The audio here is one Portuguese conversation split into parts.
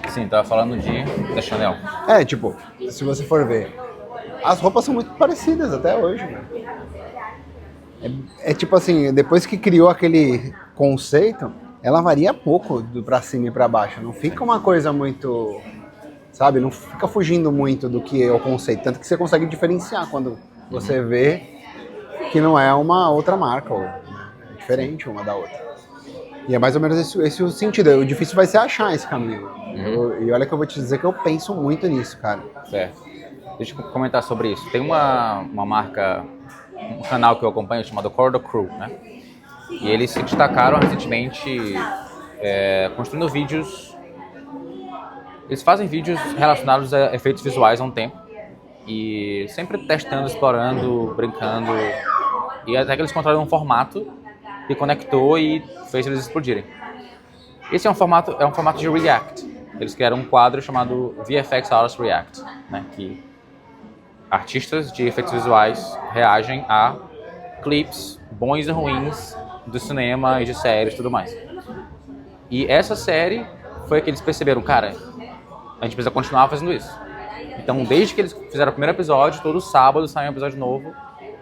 Sim, tava falando da Chanel. Tipo, se você for ver, as roupas são muito parecidas até hoje, mano. Tipo assim, depois que criou aquele conceito, ela varia pouco pra cima e pra baixo. Não fica uma coisa muito, sabe? Não fica fugindo muito do que é o conceito. Tanto que você consegue diferenciar quando você vê que não é uma outra marca, ou, né? É diferente uma da outra. E é mais ou menos esse o sentido. O difícil vai ser achar esse caminho. E olha que eu vou te dizer que eu penso muito nisso, cara. Certo. Deixa eu comentar sobre isso. Tem uma marca, um canal que eu acompanho chamado Corridor Crew, né? E eles se destacaram recentemente construindo vídeos. Eles fazem vídeos relacionados a efeitos visuais há um tempo. E sempre testando, explorando, brincando. E até que eles encontraram um formato que conectou e fez eles explodirem. Esse é um formato de React. Eles criaram um quadro chamado VFX Artists React, né? Que artistas de efeitos visuais reagem a clipes bons e ruins do cinema e de séries e tudo mais. E essa série foi que eles perceberam, cara, a gente precisa continuar fazendo isso. Então, desde que eles fizeram o primeiro episódio, todo sábado sai um episódio novo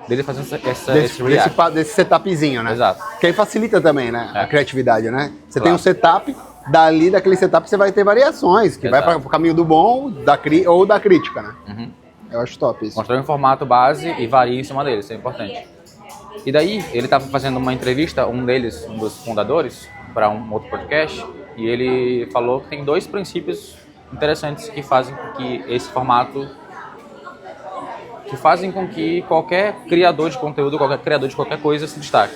dele fazendo esse react. Desse setupzinho, né? Exato. Que aí facilita também, né? A criatividade, né? Você tem Claro. um setup, daquele setup você vai ter variações, que vai para o caminho do bom ou da crítica, né? Uhum. Eu acho top isso. Mostrou um formato base e varia em cima dele, isso é importante. E daí, ele estava fazendo uma entrevista, um dos fundadores, para um outro podcast, e ele falou que tem 2 princípios interessantes que fazem com que esse formato, que fazem com que qualquer criador de conteúdo, qualquer criador de qualquer coisa se destaque.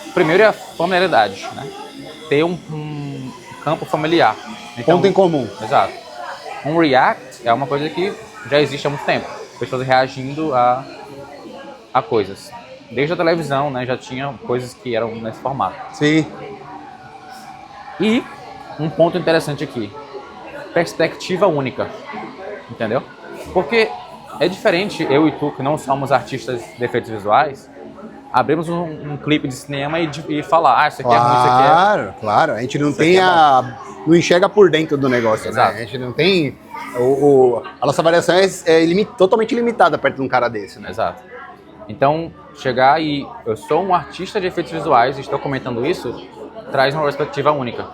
O primeiro é a familiaridade, né? Ter um campo familiar. Então, Ponto em comum. Exato. Um react é uma coisa que já existe há muito tempo. Pessoas reagindo a coisas. Desde a televisão, né, já tinha coisas que eram nesse formato. Sim. E um ponto interessante aqui. Perspectiva única. Entendeu? Porque é diferente eu e tu, que não somos artistas de efeitos visuais, abrimos um clipe de cinema e falar, isso aqui é ruim, isso aqui é... Claro. A gente não Isso não enxerga por dentro do negócio, Exato. né? A gente não tem... a nossa variação é totalmente limitada perto de um cara desse, né? Exato. Então, chegar e eu sou um artista de efeitos visuais e estou comentando isso, traz uma perspectiva única.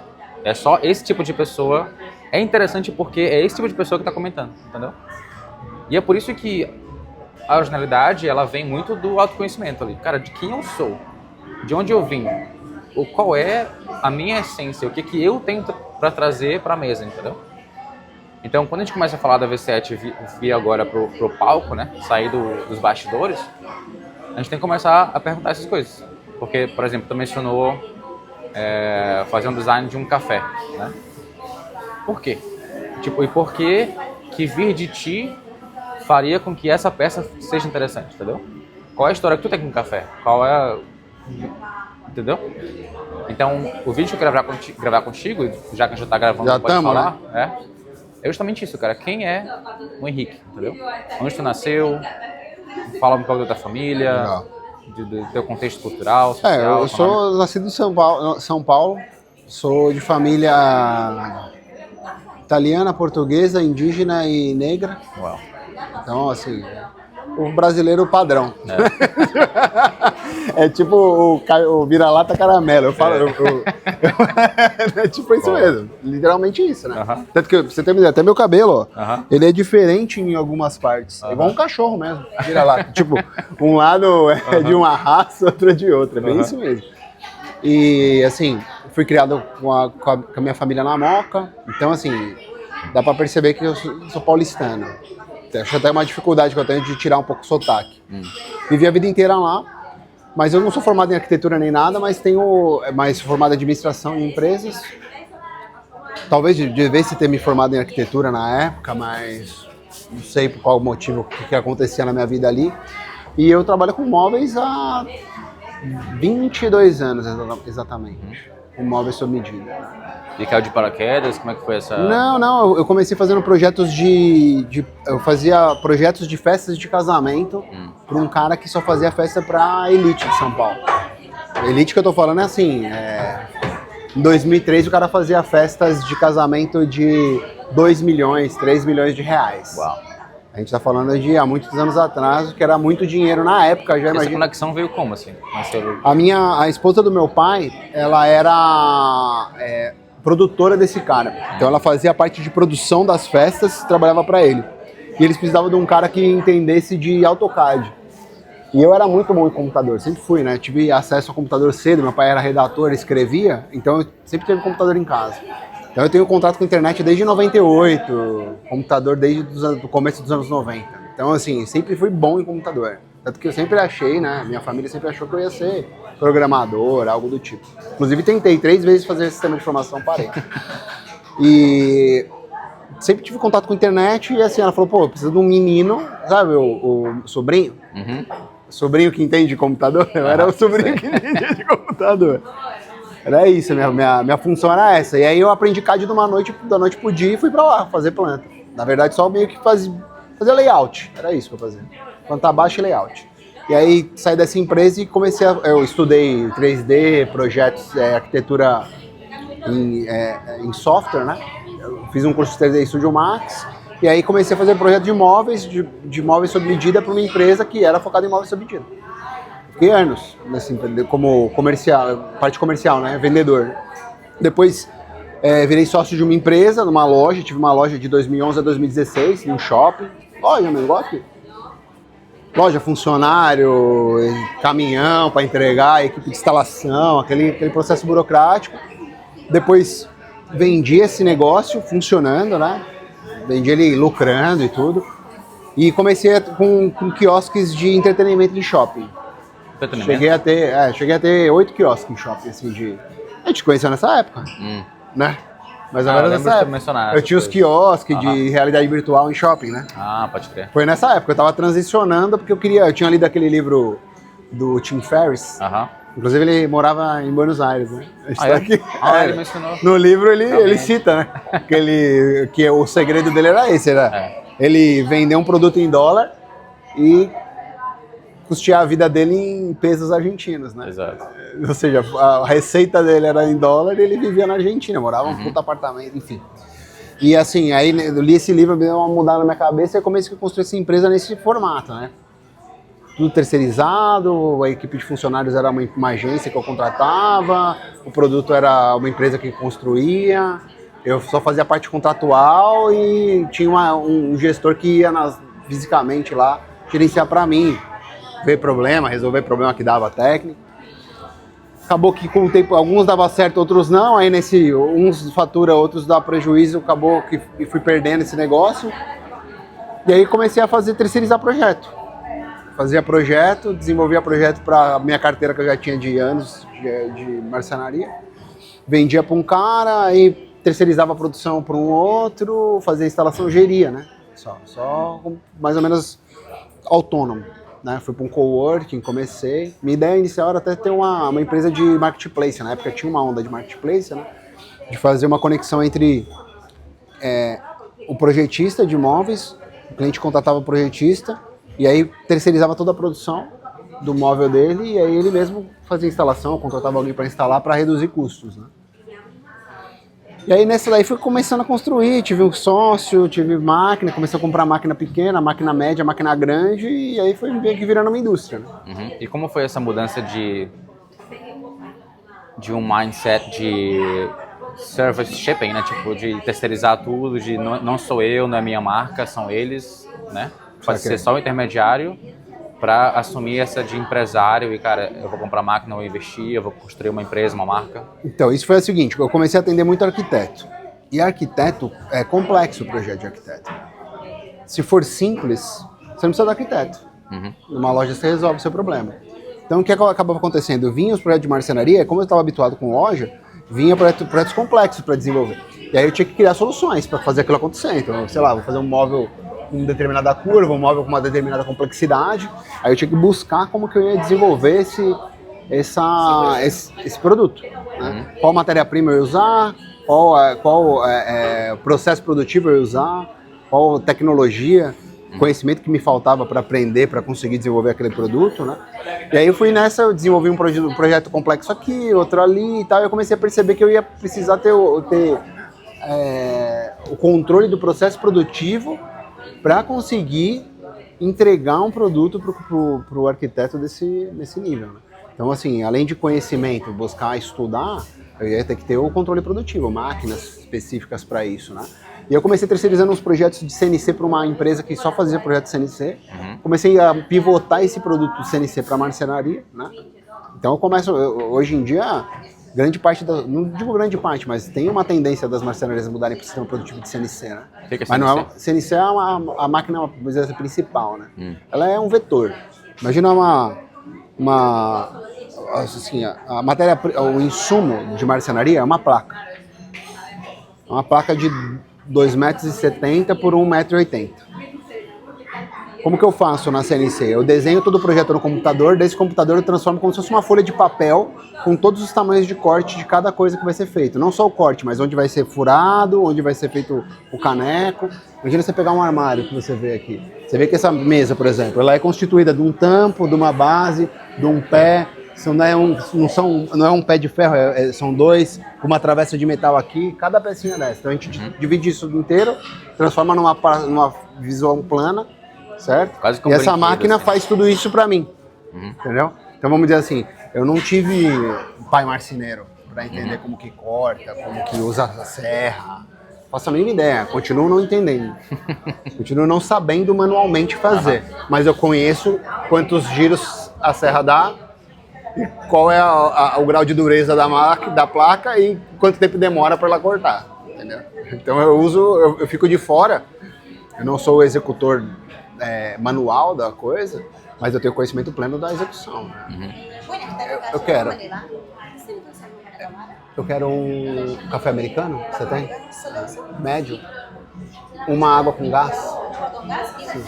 É só esse tipo de pessoa... É interessante porque é esse tipo de pessoa que está comentando, entendeu? E é por isso que a originalidade, ela vem muito do autoconhecimento ali. Cara, de quem eu sou? De onde eu vim? Qual é a minha essência? O que eu tenho para trazer para a mesa, entendeu? Então, quando a gente começa a falar da V7 vir agora pro palco, né? Sair dos bastidores, a gente tem que começar a perguntar essas coisas. Porque, por exemplo, tu mencionou fazer um design de um café, né? Por quê? Tipo, e por que vir de ti faria com que essa peça seja interessante, entendeu? Qual é a história que tu tem com o café? Qual é... Entendeu? Então, o vídeo que eu quero gravar contigo, já que a gente já tá gravando, Já pode tamo, falar, né? é justamente isso, cara. Quem é o Henrique, entendeu? Onde tu nasceu, fala um pouco da tua família, do teu contexto cultural, social. Eu sou nascido em São Paulo, sou de família italiana, portuguesa, indígena e negra. Uau. Então, assim, o brasileiro padrão. É tipo o vira-lata caramelo. Eu falo, é tipo isso mesmo. Literalmente isso, né? Tanto que, você tem uma ideia, até meu cabelo, ó, ele é diferente em algumas partes. É igual um cachorro mesmo, vira-lata. Tipo, um lado é de uma raça, outro é de outra. É bem isso mesmo. E, assim, fui criado com a minha família na Moca. Então, assim, dá pra perceber que eu sou paulistano. Acho até uma dificuldade que eu tenho de tirar um pouco o sotaque. Vivi a vida inteira lá, mas eu não sou formado em arquitetura nem nada, mas sou formado em administração em empresas. Talvez devesse ter me formado em arquitetura na época, mas não sei por qual motivo que acontecia na minha vida ali. E eu trabalho com móveis há 22 anos exatamente. Com móveis sob medida. E caiu de paraquedas? Como é que foi essa... Não, eu comecei fazendo projetos eu fazia projetos de festas de casamento para um cara que só fazia festa para elite de São Paulo. Elite que eu tô falando é assim, Em 2003 o cara fazia festas de casamento de 2 milhões, 3 milhões de reais. Uau. A gente tá falando de há muitos anos atrás, que era muito dinheiro na época, já imagina. Essa conexão veio como, assim? A esposa do meu pai, ela era produtora desse cara. Então ela fazia parte de produção das festas, trabalhava para ele. E eles precisavam de um cara que entendesse de AutoCAD. E eu era muito bom em computador, sempre fui, né? Tive acesso ao computador cedo, meu pai era redator, escrevia, então eu sempre tive computador em casa. Então eu tenho contato com a internet desde 98, computador desde o começo dos anos 90. Então assim, sempre fui bom em computador. Tanto que eu sempre achei, né, minha família sempre achou que eu ia ser programador, algo do tipo. Inclusive tentei 3 vezes fazer sistema de informação, parei. E sempre tive contato com a internet e assim, ela falou, pô, eu preciso de um menino, sabe, o sobrinho? Uhum. Sobrinho que entende de computador? Eu era o sobrinho que entendia de computador. Era isso, minha função era essa. E aí eu aprendi CAD da noite pro dia e fui pra lá fazer planta. Na verdade, só meio que fazer layout. Era isso que eu fazia. Planta baixa e layout. E aí saí dessa empresa e eu estudei 3D, projetos, arquitetura em software, né? Eu fiz um curso de 3D Studio Max. E aí comecei a fazer projeto de imóveis, de imóveis sob medida para uma empresa que era focada em imóveis sob medida. Fiquei anos, assim, como comercial, parte comercial, né? Vendedor. Depois virei sócio de uma empresa, numa loja, tive uma loja de 2011 a 2016, em um shopping. Loja, meu negócio. Loja, funcionário, caminhão para entregar, equipe de instalação, aquele processo burocrático. Depois vendi esse negócio funcionando, né? Vendi ele lucrando e tudo. E comecei com quiosques de entretenimento em shopping. Cheguei a ter 8 quiosques em shopping, assim, a gente conheceu nessa época, né? Mas agora nessa época. Eu tinha os quiosques de realidade virtual em shopping, né? Ah, pode crer. Foi nessa época, eu tava transicionando porque eu tinha lido aquele livro do Tim Ferriss. Inclusive ele morava em Buenos Aires, né? Aqui. Ele mencionou. No livro ele cita, né? Que o segredo dele era esse, ele vender um produto em dólar e custear a vida dele em pesos argentinos, né? Exato. Ou seja, a receita dele era em dólar e ele vivia na Argentina, morava num puto apartamento, enfim. E assim, aí eu li esse livro, me deu uma mudada na minha cabeça e eu comecei a construir essa empresa nesse formato, né? Tudo terceirizado, a equipe de funcionários era uma agência que eu contratava, o produto era uma empresa que construía, eu só fazia a parte contratual e tinha um gestor que ia fisicamente lá gerenciar para mim, ver problema, resolver problema que dava técnico. Acabou que com o tempo alguns dava certo, outros não, aí uns fatura, outros dá prejuízo, acabou que fui perdendo esse negócio. E aí comecei a terceirizar projeto. Fazia projeto, desenvolvia projeto para minha carteira que eu já tinha de anos de marcenaria. Vendia para um cara, aí terceirizava a produção para um outro, fazia instalação, geria, né? Só mais ou menos autônomo. Né? Fui para um coworking, comecei. Minha ideia inicial era até ter uma empresa de marketplace. Na época tinha uma onda de marketplace, né? De fazer uma conexão entre o projetista de imóveis, o cliente contratava o projetista e aí terceirizava toda a produção do móvel dele e aí ele mesmo fazia instalação, contratava alguém para instalar para reduzir custos, né? E aí nessa daí fui começando a construir, tive um sócio, tive máquina, comecei a comprar máquina pequena, máquina média, máquina grande e aí foi meio que virando uma indústria, né? E como foi essa mudança de um mindset de service shipping, né? Tipo, de terceirizar tudo, de não sou eu, não é minha marca, são eles, né? Pode ser só o intermediário para assumir essa de empresário e, cara, eu vou comprar máquina, eu vou investir, eu vou construir uma empresa, uma marca. Então, isso foi o seguinte, eu comecei a atender muito arquiteto. E arquiteto, é complexo o projeto de arquiteto. Se for simples, você não precisa de arquiteto. Numa loja você resolve o seu problema. Então, o que acabava acontecendo? Vinha os projetos de marcenaria, como eu estava habituado com loja, vinha projetos complexos para desenvolver. E aí eu tinha que criar soluções para fazer aquilo acontecer. Então, sei lá, vou fazer um móvel com determinada curva, um móvel com uma determinada complexidade. Aí eu tinha que buscar como que eu ia desenvolver esse produto. Né? Qual matéria-prima eu ia usar, qual processo produtivo eu ia usar, qual tecnologia. conhecimento que me faltava para aprender, para conseguir desenvolver aquele produto, né? E aí eu fui nessa, eu desenvolvi um projeto complexo aqui, outro ali e tal, e eu comecei a perceber que eu ia precisar ter o controle do processo produtivo para conseguir entregar um produto para o arquiteto nesse nível, né? Então, assim, além de conhecimento, buscar estudar, eu ia ter que ter o controle produtivo, máquinas específicas para isso, né? E eu comecei terceirizando uns projetos de CNC para uma empresa que só fazia projeto de CNC. Comecei a pivotar esse produto de CNC para marcenaria, né? Então hoje em dia, grande parte, não digo grande parte, mas tem uma tendência das marcenarias mudarem para o sistema produtivo de CNC, né? Que é mas não é, CNC é a máquina, vamos dizer, principal, né? Ela é um vetor. Imagina assim, a matéria, o insumo de marcenaria é uma placa. É uma placa de 2,70 m por 1,80 m. Como que eu faço na CNC? Eu desenho todo o projeto no computador, desse computador eu transformo como se fosse uma folha de papel com todos os tamanhos de corte de cada coisa que vai ser feito. Não só o corte, mas onde vai ser furado, onde vai ser feito o caneco. Imagina você pegar um armário que você vê aqui. Você vê que essa mesa, por exemplo, ela é constituída de um tampo, de uma base, de um pé. Não é um pé de ferro, são dois, com uma travessa de metal aqui, cada pecinha dessa. Então a gente divide isso inteiro, transforma numa visão plana, certo? Quase e essa máquina faz tudo isso pra mim, entendeu? Então vamos dizer assim, eu não tive pai marceneiro pra entender como que corta, como que usa a serra. Faço a mínima ideia, continuo não entendendo. Continuo não sabendo manualmente fazer. Mas eu conheço quantos giros a serra dá, qual é o grau de dureza da placa e quanto tempo demora para ela cortar, entendeu? Então eu fico de fora, eu não sou o executor manual da coisa, mas eu tenho conhecimento pleno da execução. Eu quero um café americano, você tem? Médio. Uma água com gás. Sim.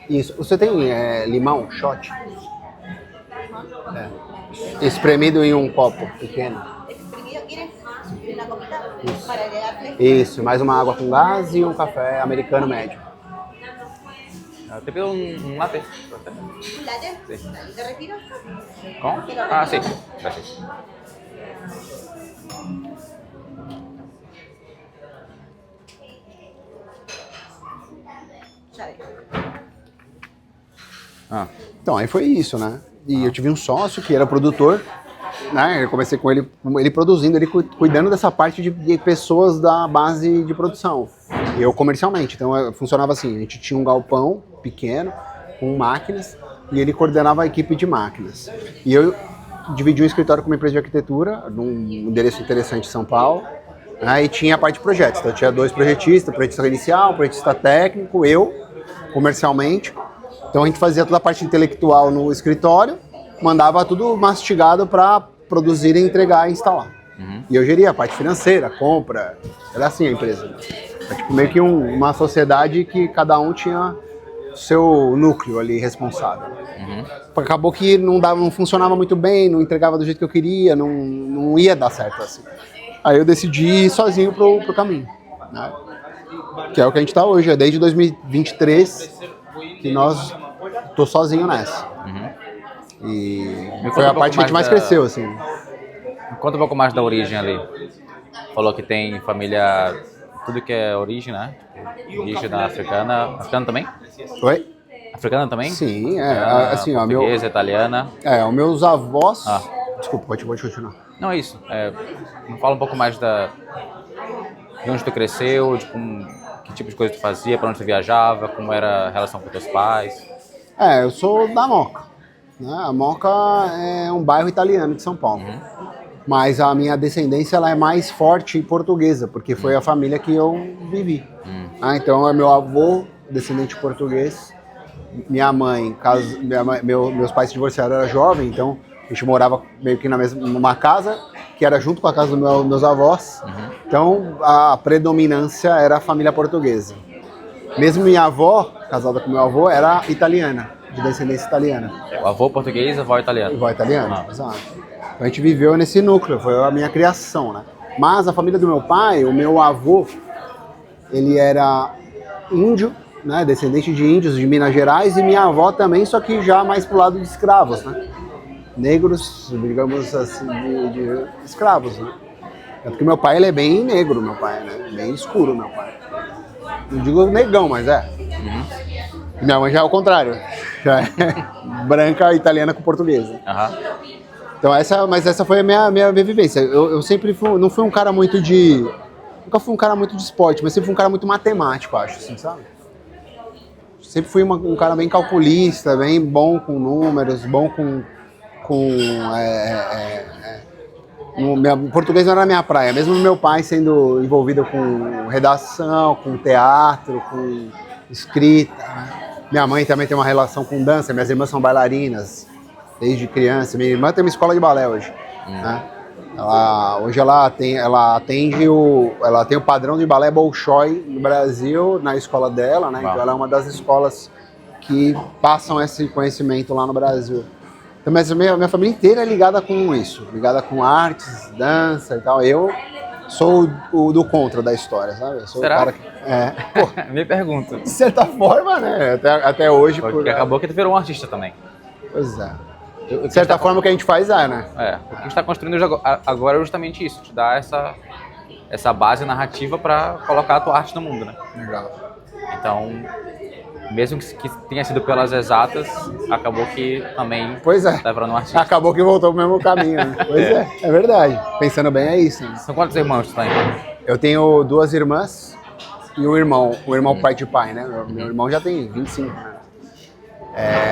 Isso. Você tem limão, shot? Espremido em um copo pequeno. Isso, mais uma água com gás e um café americano médio. Te pido un mate. ¿Un latte? Sí. ¿Te retiro? ¿Cómo? Ah, sí. Gracias. Ya ves. Então, aí foi isso, né? E eu tive um sócio que era produtor, né? Eu comecei com ele produzindo, ele cuidando dessa parte de pessoas da base de produção. E eu comercialmente. Então, funcionava assim, a gente tinha um galpão pequeno, com máquinas, e ele coordenava a equipe de máquinas. E eu dividi um escritório com uma empresa de arquitetura, num endereço interessante em São Paulo, né? E tinha a parte de projetos. Então, eu tinha 2 projetistas, projetista inicial, projetista técnico, eu, comercialmente. Então a gente fazia toda a parte intelectual no escritório, mandava tudo mastigado para produzir, entregar e instalar. E eu geria a parte financeira, compra, era assim a empresa. É tipo meio que uma sociedade que cada um tinha seu núcleo ali responsável. Acabou que não funcionava muito bem, não entregava do jeito que eu queria, não ia dar certo assim. Aí eu decidi ir sozinho pro caminho, né? Que é o que a gente está hoje, desde 2023 que tô sozinho nessa. E foi a parte que a gente mais cresceu, assim. Me conta um pouco mais da origem ali. Falou que tem família, tudo que é origem, né? Indígena, africana. Africana também? Oi? Africana também? Sim, assim, ó. Portuguesa, italiana. Os meus avós. Desculpa, pode continuar. Não, é isso. Me fala um pouco mais de onde tu cresceu, de que tipo de coisa tu fazia, para onde tu viajava, como era a relação com teus pais. Eu sou da Moca, né? A Moca é um bairro italiano de São Paulo. Mas a minha descendência ela é mais forte portuguesa, porque foi a família que eu vivi. Então é meu avô, descendente português, minha mãe, meus pais se divorciaram, eu era jovem, então a gente morava meio que numa casa, que era junto com a casa dos meus avós. Então a predominância era a família portuguesa. Mesmo minha avó, casada com meu avô, era italiana, de descendência italiana. O avô português, a avó italiana. Avó italiana, exato. Então a gente viveu nesse núcleo, foi a minha criação, né? Mas a família do meu pai, o meu avô, ele era índio né, descendente de índios de Minas Gerais, e minha avó também, só que já mais pro lado de escravos, né? Negros, digamos assim, de escravos, né? Tanto que meu pai, ele é bem negro, meu pai, né? Bem escuro, meu pai. Não digo negão, mas é. Minha mãe já é o contrário. Já é branca, italiana com portuguesa. Então essa foi a minha vivência. Eu sempre não fui um cara muito de... Nunca fui um cara muito de esporte, mas sempre fui um cara muito matemático, acho, assim, sabe? Sempre fui um cara bem calculista, bem bom com números, bom com português não era a minha praia, mesmo meu pai sendo envolvido com redação, com teatro, com escrita, né? Minha mãe também tem uma relação com dança, minhas irmãs são bailarinas desde criança, minha irmã tem uma escola de balé hoje, né? Hoje ela tem o padrão de balé Bolshoi no Brasil, na escola dela, né? Então ela é uma das escolas que passam esse conhecimento lá no Brasil. Então, mas minha família inteira é ligada com isso, ligada com artes, dança e tal. Eu sou o do contra da história, sabe? Eu sou Será? O cara que... Me pergunto. De certa forma, né? Até hoje. Porque acabou que tu virou um artista também. Pois é. De certa forma, o que a gente faz né? O que a gente está construindo agora é justamente isso, te dar essa base narrativa para colocar a tua arte no mundo, né? Legal. Então, mesmo que tenha sido pelas exatas, acabou que também tá virando um artista. Acabou que voltou pro mesmo caminho, né? Pois é verdade. Pensando bem, é isso. Né? São quantos irmãos tu tem? Eu tenho 2 irmãs e um irmão. O irmão pai de pai, né? Meu irmão já tem 25, né?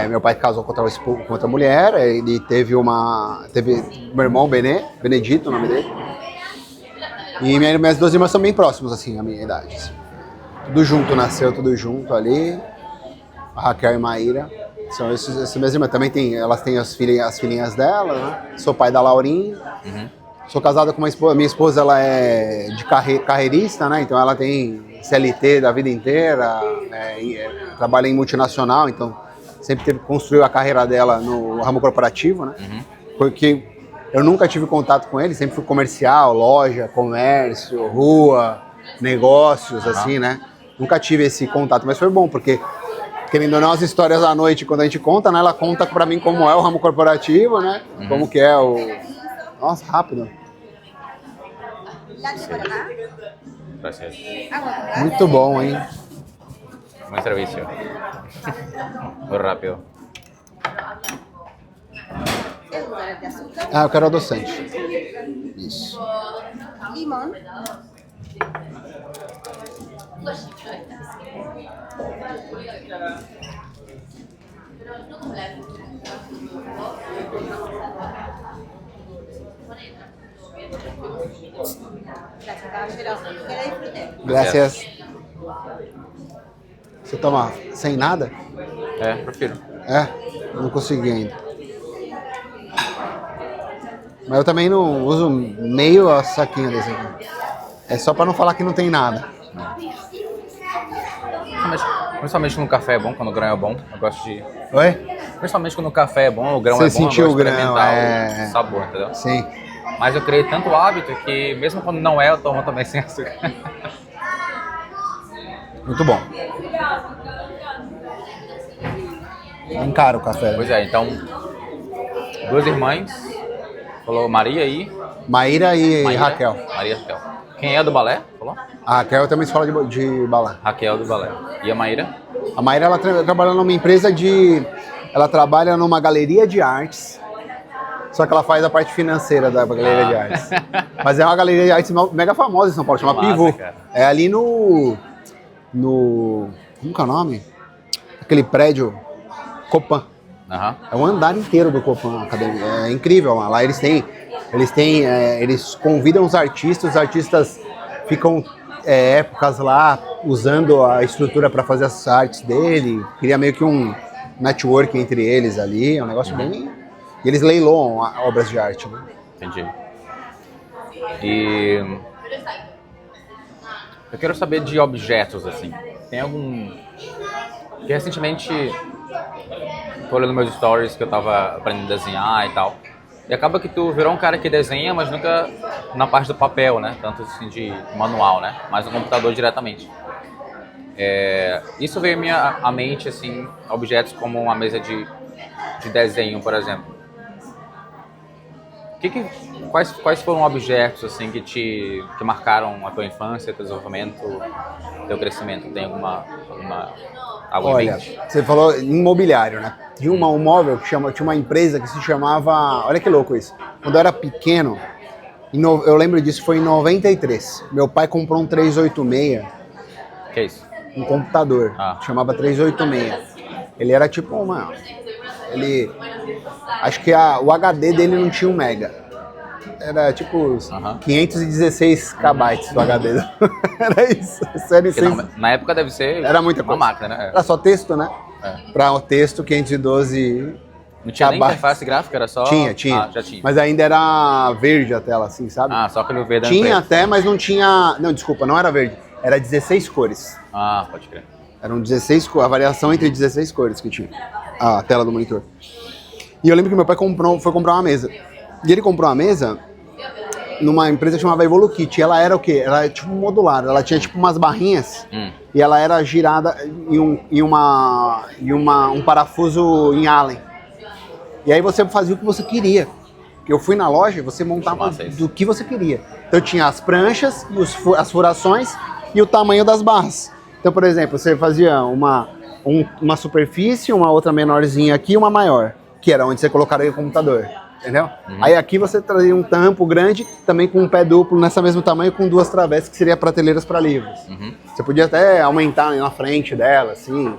Meu pai casou com outra mulher, ele teve meu irmão Benedito, o nome dele. E minhas 2 irmãs são bem próximas, assim, à minha idade. Assim. Tudo junto, nasceu tudo junto ali. A Raquel e Maíra. São essas minhas irmãs. Também elas têm as filhinhas dela, né? Sou pai da Laurinha. Sou casado com uma esposa. Minha esposa, ela é de carreirista, né? Então ela tem CLT da vida inteira, trabalha em multinacional, então sempre construiu a carreira dela no ramo corporativo, né? Porque eu nunca tive contato com ele, sempre fui comercial, loja, comércio, rua, negócios, assim, né? Nunca tive esse contato, mas foi bom, porque, querendo ou não, as histórias à noite, quando a gente conta, né? Ela conta pra mim como é o ramo corporativo, né? Como que é o... Nossa, rápido. Muito bom, hein? Buen servicio. Muy rápido. Eu quero adoçante. Isso. Limão. Gracias. Você toma sem nada? Prefiro. Não consegui ainda. Mas eu também não uso meio a saquinha desse aqui. É só pra não falar que não tem nada. Principalmente quando o café é bom, quando o grão é bom, eu gosto de... Oi? Principalmente quando o café é bom, o grão Você é bom, sentiu eu gosto de o grão, experimentar o sabor, entendeu? Sim. Mas eu criei tanto hábito que mesmo quando não eu tomo também sem açúcar. Muito bom. Bem caro o café. Pois é, então, 2 irmãs, falou Maria e... Maíra e Raquel. Maria e Raquel. Quem é do balé? Falou? A Raquel também escola de balé. Raquel do balé. E a Maíra? A Maíra, ela trabalha numa empresa Ela trabalha numa galeria de artes, só que ela faz a parte financeira da galeria de artes. Mas é uma galeria de artes mega famosa em São Paulo, chama Massa, Pivô. cara. É ali no... Como que é o nome? Aquele prédio Copan. É um andar inteiro do Copan Academia. É incrível. Lá eles convidam os artistas ficam épocas lá usando a estrutura para fazer as artes dele. Cria meio que um network entre eles ali. É um negócio bem... E eles leiloam obras de arte, né? Entendi. E... eu quero saber de objetos, assim. Tem algum... Porque recentemente, tô olhando meus stories que eu tava aprendendo a desenhar e tal. E acaba que tu virou um cara que desenha, mas nunca na parte do papel, né? Tanto assim de manual, né? Mas no computador diretamente. Isso veio à mente, assim, objetos como uma mesa de desenho, por exemplo. Quais foram objetos assim que marcaram a tua infância, teu desenvolvimento, teu crescimento? Tem algo em mente? Você falou imobiliário, né? Tinha um móvel tinha uma empresa que se chamava... Olha que louco isso. Quando eu era pequeno, eu lembro disso, foi em 93. Meu pai comprou um 386. Que é isso? Um computador. Chamava 386. Ele era tipo acho que o HD dele não tinha 1 mega. Era tipo 516 KB do HD. Era isso. Sério, na época deve ser era muita uma máquina, né? Era só texto, né? Para o texto, 512 Não tinha nem interface gráfica, era só... Tinha. Já tinha. Mas ainda era verde a tela, assim, sabe? Só aquele verde. Tinha até, mas não tinha... Não, desculpa, não era verde. Era 16 cores. Pode crer. Eram 16 cores, a variação entre 16 cores que tinha a tela do monitor. E eu lembro que meu pai foi comprar uma mesa. E ele comprou uma mesa numa empresa que chamava Evolukit. Ela era o quê? Ela era tipo modular. Ela tinha tipo umas barrinhas e ela era girada em um parafuso em Allen. E aí você fazia o que você queria. Eu fui na loja e você montava do que você queria. Então tinha as pranchas, as furações e o tamanho das barras. Então, por exemplo, você fazia uma superfície, uma outra menorzinha aqui e uma maior, que era onde você colocaria o computador, entendeu? Aí aqui você trazia um tampo grande, também com um pé duplo nessa mesmo tamanho, com 2 travessas, que seria prateleiras para livros. Você podia até aumentar na frente dela, assim.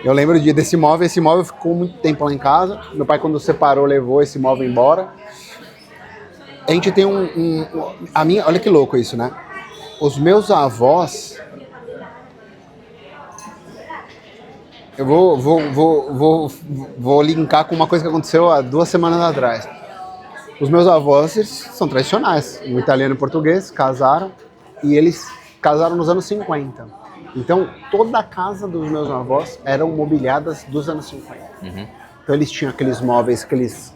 Eu lembro desse móvel, esse móvel ficou muito tempo lá em casa. Meu pai, quando separou, levou esse móvel embora. A gente tem olha que louco isso, né? Os meus avós... Eu vou linkar com uma coisa que aconteceu há 2 semanas atrás. Os meus avós, eles são tradicionais. Um italiano e um português casaram. E eles casaram nos anos 50. Então, toda a casa dos meus avós eram mobiliadas dos anos 50. Então, eles tinham aqueles móveis, aqueles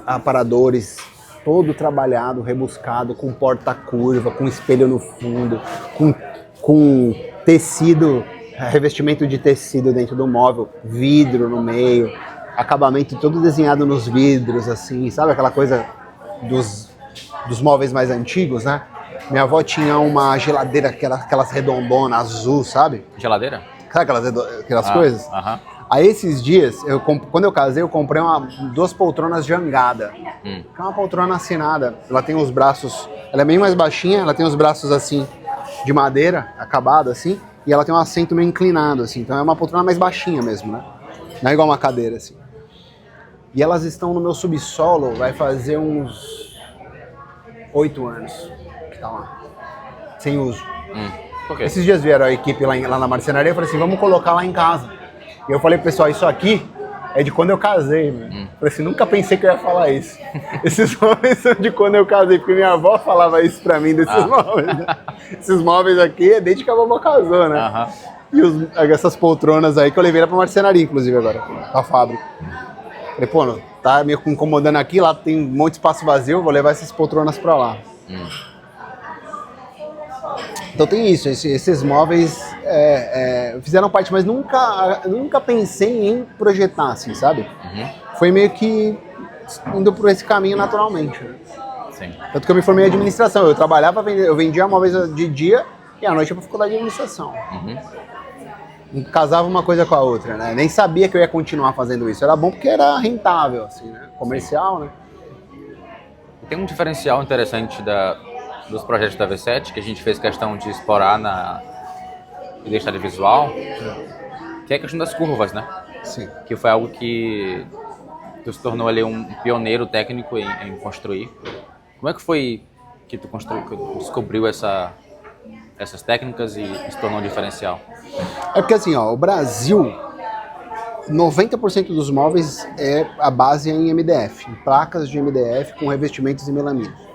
aparadores, todo trabalhado, rebuscado, com porta-curva, com espelho no fundo, com tecido, revestimento de tecido dentro do móvel, vidro no meio, acabamento todo desenhado nos vidros, assim, sabe aquela coisa dos móveis mais antigos, né? Minha avó tinha uma geladeira, aquelas redondonas, azul, sabe? Geladeira? Sabe aquelas coisas? Aí esses dias, quando eu casei, eu comprei 2 poltronas jangada. Que é uma poltrona assinada. Ela tem os braços, ela é bem mais baixinha, ela tem os braços assim, de madeira, acabado assim, e ela tem um assento meio inclinado, assim. Então é uma poltrona mais baixinha mesmo, né? Não é igual uma cadeira, assim. E elas estão no meu subsolo, vai fazer uns 8 anos que tá lá, sem uso. Por quê? Esses dias vieram a equipe lá na marcenaria, eu falei assim, vamos colocar lá em casa. E eu falei, pessoal, isso aqui é de quando eu casei, velho. Falei assim, nunca pensei que eu ia falar isso. Esses móveis são de quando eu casei, porque minha avó falava isso pra mim desses móveis. Né? Esses móveis aqui é desde que a vovó casou, né? E essas poltronas aí que eu levei lá pra marcenaria, inclusive, agora, pra fábrica. Falei, pô, tá me incomodando aqui, lá tem um monte de espaço vazio, vou levar essas poltronas pra lá. Então tem isso, esses móveis fizeram parte, mas nunca pensei em projetar, assim, sabe? Foi meio que indo por esse caminho naturalmente. Né? Sim. Tanto que eu me formei em administração, eu vendia móveis de dia e à noite eu ia pra faculdade de administração. E casava uma coisa com a outra, né? Nem sabia que eu ia continuar fazendo isso, era bom porque era rentável, assim, né? Comercial, né? Tem um diferencial interessante dos projetos da V7, que a gente fez questão de explorar na identidade visual, que é a questão das curvas, né? Sim. Que foi algo que tu se tornou ali um pioneiro técnico em construir. Como é que foi que tu descobriu essas técnicas e se tornou um diferencial? É porque assim, ó, o Brasil, 90% dos móveis a base é em MDF, em placas de MDF com revestimentos em melamina.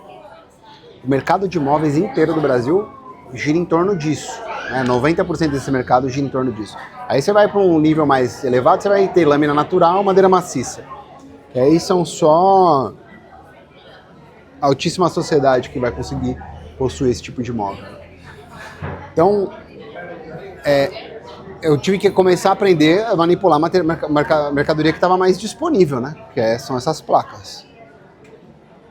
O mercado de móveis inteiro do Brasil gira em torno disso, né? 90% desse mercado gira em torno disso. Aí você vai para um nível mais elevado, você vai ter lâmina natural, madeira maciça. E aí são só a altíssima sociedade que vai conseguir possuir esse tipo de móvel. Então, eu tive que começar a aprender a manipular mercadoria que estava mais disponível, né? Que são essas placas.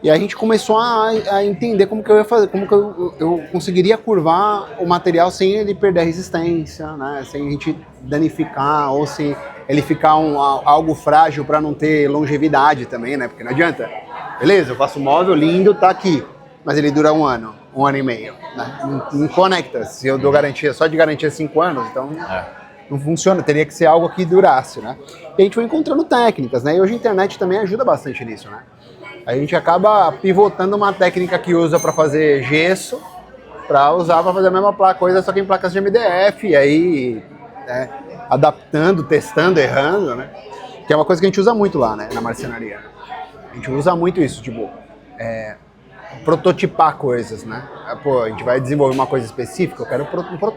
E aí a gente começou a entender como que eu ia fazer, como que eu conseguiria curvar o material sem ele perder a resistência, né? Sem a gente danificar ou sem ele ficar algo frágil para não ter longevidade também, né? Porque não adianta. Beleza, eu faço um móvel lindo, tá aqui, mas ele dura 1 ano e meio, né? Não conecta. Se eu dou garantia, só de garantia 5 anos, então não funciona. Teria que ser algo que durasse, né? E a gente foi encontrando técnicas, né? E hoje a internet também ajuda bastante nisso, né? A gente acaba pivotando uma técnica que usa para fazer gesso, para usar para fazer a mesma coisa, só que em placas de MDF, e aí adaptando, testando, errando, né? Que é uma coisa que a gente usa muito lá, né, na marcenaria. A gente usa muito isso, tipo, prototipar coisas, né? Pô, a gente vai desenvolver uma coisa específica, eu quero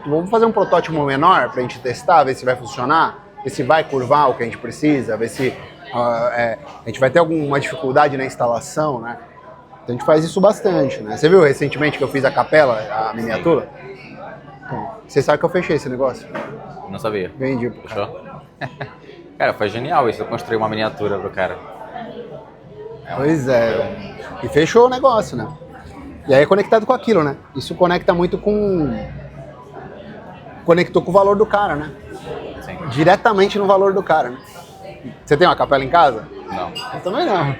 vamos fazer um protótipo menor para a gente testar, ver se vai funcionar, ver se vai curvar o que a gente precisa, ver se a gente vai ter alguma dificuldade na instalação, né? Então a gente faz isso bastante, né? Você viu recentemente que eu fiz a capela, a miniatura? Então, você sabe que eu fechei esse negócio? Não sabia. Vendi. Fechou? Cara, foi genial isso, eu construí uma miniatura pro cara. Pois é. E fechou o negócio, né? E aí é conectado com aquilo, né? Isso conecta muito conectou com o valor do cara, né? Sim. Diretamente no valor do cara, né? Você tem uma capela em casa? Não. Eu também não.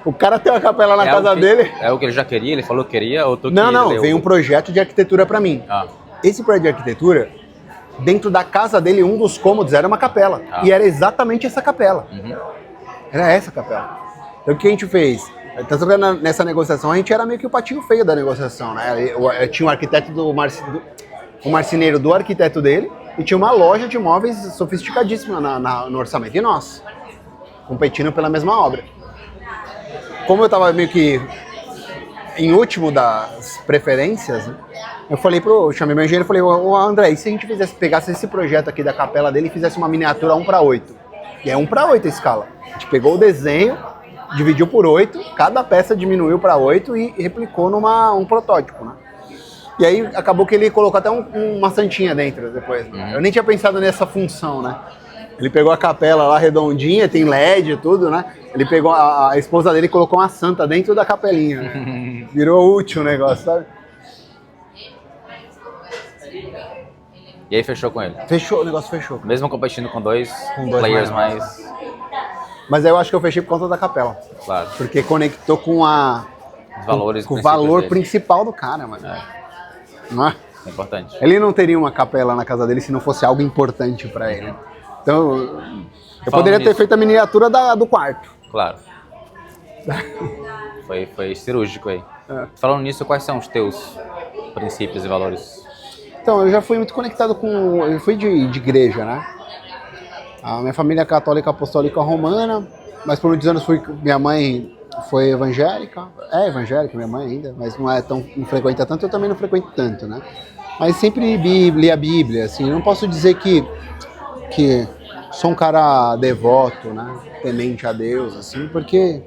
O cara tem uma capela na casa dele. É o que ele já queria? Ele falou que queria? Ou Não, veio um projeto de arquitetura pra mim. Esse projeto de arquitetura, dentro da casa dele, um dos cômodos era uma capela. E era exatamente essa capela. Era essa capela. Então o que a gente fez? Tanto que nessa negociação a gente era meio que o patinho feio da negociação, né? Eu tinha um arquiteto o marceneiro do arquiteto dele, e tinha uma loja de móveis sofisticadíssima no orçamento. E nós, competindo pela mesma obra. Como eu tava meio que em último das preferências, né, eu chamei meu engenheiro e falei, ô André, e se a gente pegasse esse projeto aqui da capela dele e fizesse uma miniatura 1:8? E é 1:8 a escala. A gente pegou o desenho, dividiu por 8, cada peça diminuiu para 8 e replicou um protótipo, né? E aí acabou que ele colocou até uma santinha dentro depois. Né? Eu nem tinha pensado nessa função, né? Ele pegou a capela lá redondinha, tem LED e tudo, né? Ele pegou a esposa dele e colocou uma santa dentro da capelinha. Né? Virou útil o negócio, sabe? E aí fechou com ele? Fechou, o negócio fechou. Mesmo competindo com dois players mais... Mas aí eu acho que eu fechei por conta da capela. Claro. Porque conectou com o valor principal do cara, mano. Não é? É importante. Ele não teria uma capela na casa dele se não fosse algo importante pra ele. Então, eu poderia ter feito a miniatura do quarto. Claro. Foi cirúrgico aí. Falando nisso, quais são os teus princípios e valores? Então, eu já fui muito conectado eu fui de igreja, né? A minha família é católica apostólica romana, mas por muitos anos minha mãe foi evangélica. É evangélica, minha mãe ainda, mas não frequenta tanto, eu também não frequento tanto, né? Mas sempre li a Bíblia, assim, eu não posso dizer que sou um cara devoto, né? Temente a Deus, assim, porque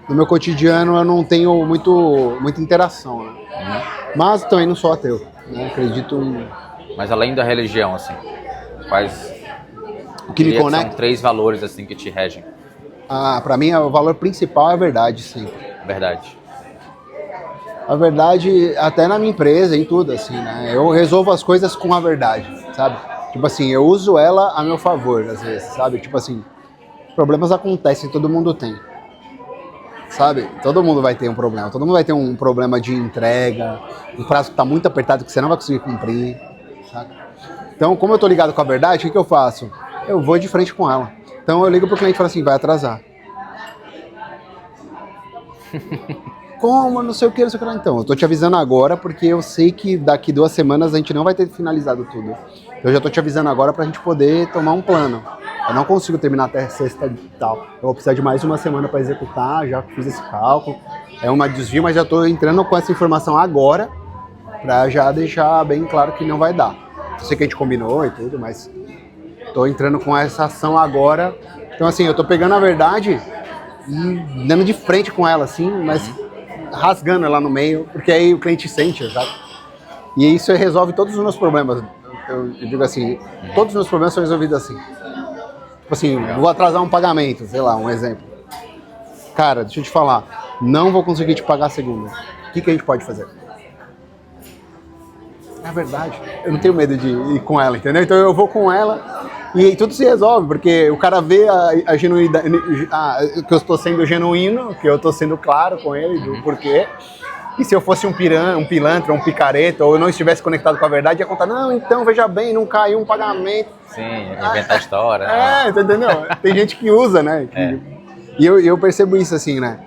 no meu cotidiano eu não tenho muita interação, né? Mas também não sou ateu, né? Acredito em... Mas além da religião, assim, quais... O que me conecta? São 3 valores, assim, que te regem. Pra mim, o valor principal é a verdade, sempre. Verdade. A verdade, até na minha empresa, em tudo, assim, né? Eu resolvo as coisas com a verdade, sabe? Tipo assim, eu uso ela a meu favor, às vezes, sabe? Tipo assim, problemas acontecem, todo mundo tem. Sabe? Todo mundo vai ter um problema. Todo mundo vai ter um problema de entrega, um prazo que tá muito apertado que você não vai conseguir cumprir, sabe? Então, como eu tô ligado com a verdade, o que eu faço? Eu vou de frente com ela. Então eu ligo pro cliente e falo assim, vai atrasar. Como? Não sei o que, não sei o que. Então, eu tô te avisando agora porque eu sei que daqui 2 semanas a gente não vai ter finalizado tudo. Eu já tô te avisando agora pra gente poder tomar um plano. Eu não consigo terminar até sexta e tal. Eu vou precisar de mais 1 semana pra executar, já fiz esse cálculo. É uma desvio, mas já tô entrando com essa informação agora pra já deixar bem claro que não vai dar. Eu sei que a gente combinou e tudo, mas tô entrando com essa ação agora. Então assim, eu tô pegando a verdade e dando de frente com ela, assim, mas rasgando ela no meio, porque aí o cliente sente, sabe? E isso resolve todos os meus problemas eu digo assim, todos os meus problemas são resolvidos assim. Tipo assim, vou atrasar um pagamento, sei lá, um exemplo. Cara, deixa eu te falar, não vou conseguir te pagar a segunda. O que a gente pode fazer? É verdade. Eu não tenho medo de ir com ela, entendeu? Então eu vou com ela e tudo se resolve, porque o cara vê a genuidade, que eu estou sendo genuíno, que eu estou sendo claro com ele do porquê. E se eu fosse um pilantra, um picareta, ou eu não estivesse conectado com a verdade, ia contar, não, então, veja bem, não caiu um pagamento. Sim, inventar história. Né? Entendeu? Tem gente que usa, né? E eu percebo isso assim, né?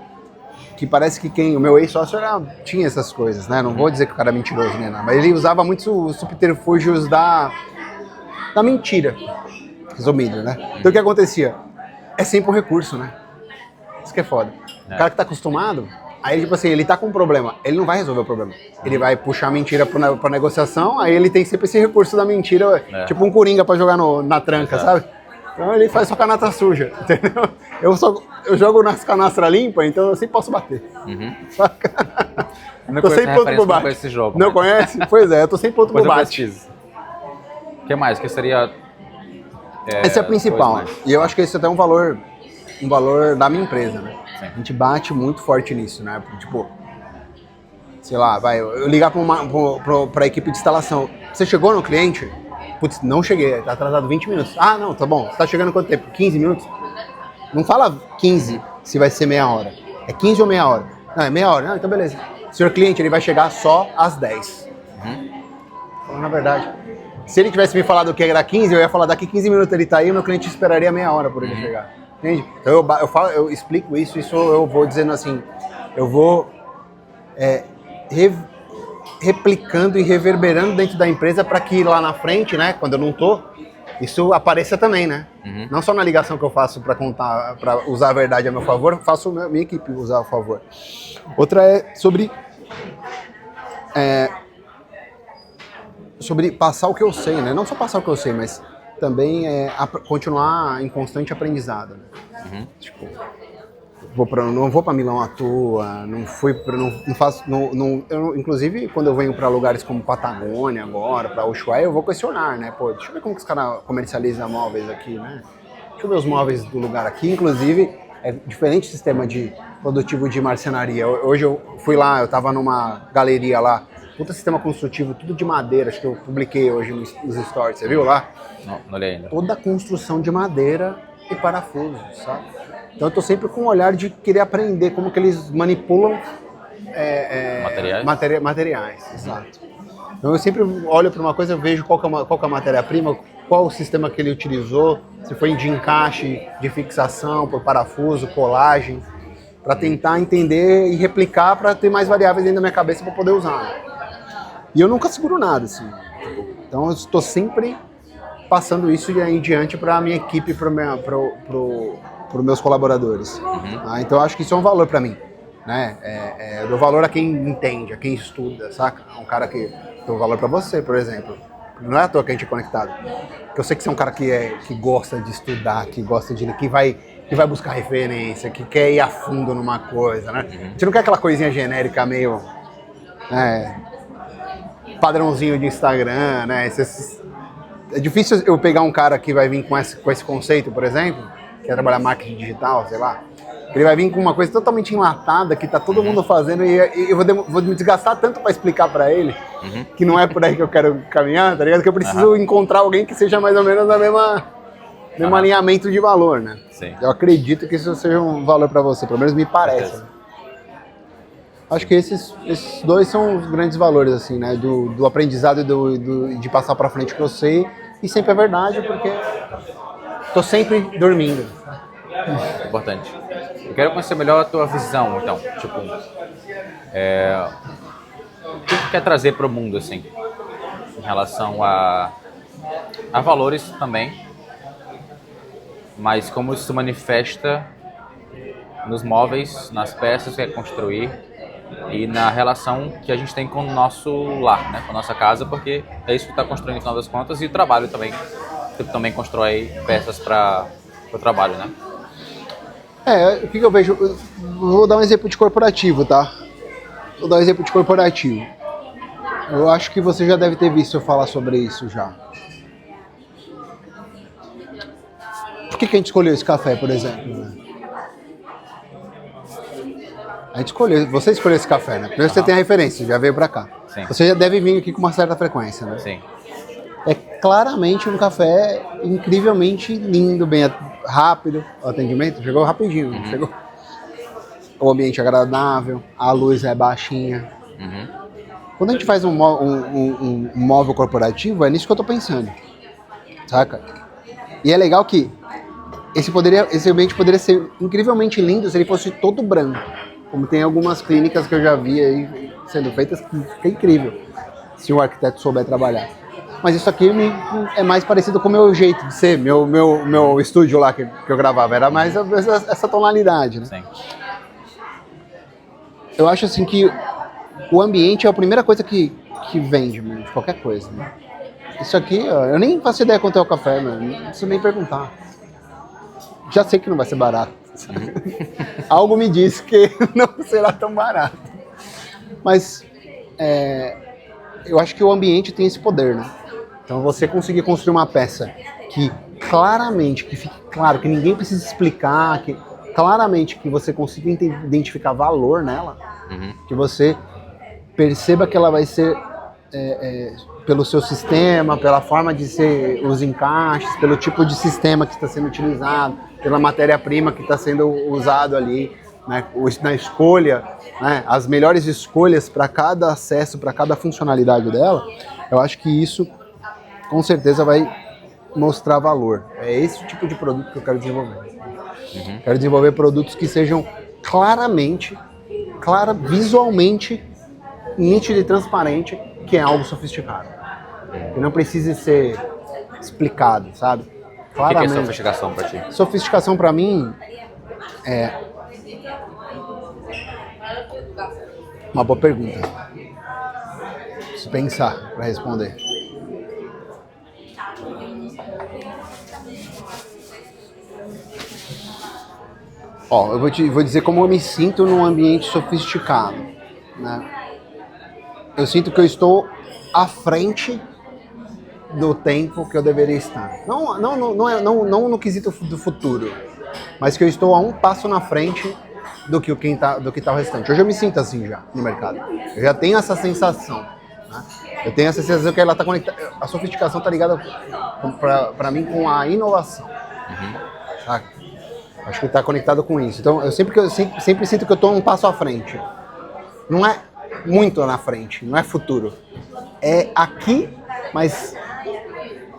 Que parece que o meu ex-sócio tinha essas coisas, né? Não vou dizer que o cara é mentiroso nem nada, mas ele usava muitos subterfúgios da mentira, resumido, né? Então o que acontecia? É sempre um recurso, né? Isso que é foda. O cara que tá acostumado, aí tipo assim, ele tá com um problema, ele não vai resolver o problema. Ele vai puxar a mentira pra negociação, aí ele tem sempre esse recurso da mentira, tipo um coringa pra jogar na tranca, sabe? Então ele faz só canastra suja, entendeu? Eu jogo nas canastras limpas, então eu sempre posso bater. Saca? Não tô sempre pronto pro bate. Esse jogo, não conhece? Pois é, eu tô sempre pronto pro bate. O que mais? Que seria... esse é o principal. E eu acho que esse é até um valor da minha empresa, né? Sim. A gente bate muito forte nisso, né? Tipo, sei lá, eu ligar pra equipe de instalação. Você chegou no cliente? Putz, não cheguei, tá atrasado 20 minutos. Ah, não, tá bom. Você tá chegando quanto tempo? 15 minutos? Não fala 15 se vai ser meia hora. É 15 ou meia hora? Não, é meia hora. Não, então beleza. Senhor cliente, ele vai chegar só às 10. Falando na verdade. Se ele tivesse me falado que era 15, eu ia falar daqui 15 minutos ele tá aí, o meu cliente esperaria meia hora por ele chegar. Entende? Então eu explico isso eu vou dizendo assim, eu vou replicando e reverberando dentro da empresa para que lá na frente, né, quando eu não tô, isso apareça também, né? Não só na ligação que eu faço para contar, para usar a verdade a meu favor, faço minha equipe usar a favor. Outra é sobre passar o que eu sei, né? Não só passar o que eu sei, mas também continuar em constante aprendizado, né? Tipo, não vou para Milão à toa, inclusive quando eu venho para lugares como Patagônia agora, para Ushuaia, eu vou questionar, né? Pô, deixa eu ver como que os caras comercializam móveis aqui, né? Deixa eu ver os móveis do lugar aqui, inclusive é diferente o sistema produtivo de marcenaria. Hoje eu fui lá, eu tava numa galeria lá, puta sistema construtivo, tudo de madeira, acho que eu publiquei hoje nos stories, você viu lá? Não olhei ainda. Toda a construção de madeira e parafusos, sabe? Então eu tô sempre com um olhar de querer aprender como que eles manipulam materiais, exato. Então eu sempre olho para uma coisa, eu vejo qual que é a matéria-prima, qual o sistema que ele utilizou, se foi de encaixe, de fixação, por parafuso, colagem, para tentar entender e replicar para ter mais variáveis dentro da minha cabeça para poder usar. E eu nunca seguro nada, assim. Então eu estou sempre passando isso em diante para a minha equipe, para os meus colaboradores. Então eu acho que isso é um valor para mim, né? Eu dou valor a quem entende, a quem estuda, saca? Um cara que dou valor para você, por exemplo. Não é à toa que a gente é conectado. Porque eu sei que você é um cara que gosta de estudar, que gosta de... que vai buscar referência, que quer ir a fundo numa coisa, né? A gente não quer aquela coisinha genérica meio... padrãozinho de Instagram, né? É difícil eu pegar um cara que vai vir com esse conceito, por exemplo, que é trabalhar marketing digital, sei lá. Ele vai vir com uma coisa totalmente enlatada, que tá todo mundo fazendo, e eu vou me desgastar tanto para explicar para ele que não é por aí que eu quero caminhar, tá ligado? Que eu preciso encontrar alguém que seja mais ou menos da mesmo alinhamento de valor, né? Sim. Eu acredito que isso seja um valor para você, pelo menos me parece. Né? Acho que esses dois são os grandes valores, assim, né? Do aprendizado e de passar para frente o que eu sei. E sempre é verdade, porque tô sempre dormindo. Importante. Eu quero conhecer melhor a tua visão, então. Tipo, o que tu quer trazer para o mundo, assim, em relação a valores também, mas como isso se manifesta nos móveis, nas peças que é construir e na relação que a gente tem com o nosso lar, né, com a nossa casa, porque é isso que está construindo no final das contas, e o trabalho também. Tu também constrói peças para o trabalho, né? O que eu vejo? Eu vou dar um exemplo de corporativo, tá? Vou dar um exemplo de corporativo. Eu acho que você já deve ter visto eu falar sobre isso já. que a gente escolheu esse café, por exemplo? Né? A gente escolheu, você escolheu esse café, né? Primeiro você tem a referência, já veio pra cá. Sim. Você já deve vir aqui com uma certa frequência, né? Sim. É claramente um café incrivelmente lindo, bem rápido. O atendimento chegou rapidinho, chegou. O ambiente é agradável, a luz é baixinha. Quando a gente faz um móvel corporativo, é nisso que eu tô pensando, saca? E é legal que esse ambiente poderia ser incrivelmente lindo se ele fosse todo branco. Como tem algumas clínicas que eu já vi aí sendo feitas, que fica incrível, se o arquiteto souber trabalhar. Mas isso aqui é mais parecido com o meu jeito de ser, meu estúdio lá que eu gravava, era mais essa tonalidade, né? Sim. Eu acho assim que o ambiente é a primeira coisa que vende, mano, de qualquer coisa, né? Isso aqui, ó, eu nem faço ideia quanto é o café, mano, não preciso nem perguntar. Já sei que não vai ser barato. Algo me diz que não será tão barato. Mas eu acho que o ambiente tem esse poder, né? Então você conseguir construir uma peça que claramente, que fique claro, que ninguém precisa explicar, que claramente que você consiga identificar valor nela, que você perceba que ela vai ser pelo seu sistema, pela forma de ser os encaixes, pelo tipo de sistema que está sendo utilizado, pela matéria-prima que está sendo usado ali, né, na escolha, né, as melhores escolhas para cada acesso, para cada funcionalidade dela. Eu acho que isso com certeza vai mostrar valor. É esse tipo de produto que eu quero desenvolver. Quero desenvolver produtos que sejam visualmente nítido e transparente, que é algo sofisticado. Que não precise ser explicado, sabe? O que é sofisticação para ti? Sofisticação para mim é uma boa pergunta. Preciso pensar para responder. Ó, eu vou dizer como eu me sinto num ambiente sofisticado, né? Eu sinto que eu estou à frente do tempo que eu deveria estar. Não no quesito do futuro, mas que eu estou a um passo na frente do que tá o restante. Hoje eu me sinto assim já no mercado. Eu já tenho essa sensação, né? Eu tenho essa sensação que ela tá conectada. A sofisticação tá ligada para mim com a inovação. Saca? Acho que está conectado com isso. Então, eu sempre sinto que eu estou um passo à frente. Não é muito na frente, não é futuro. É aqui, mas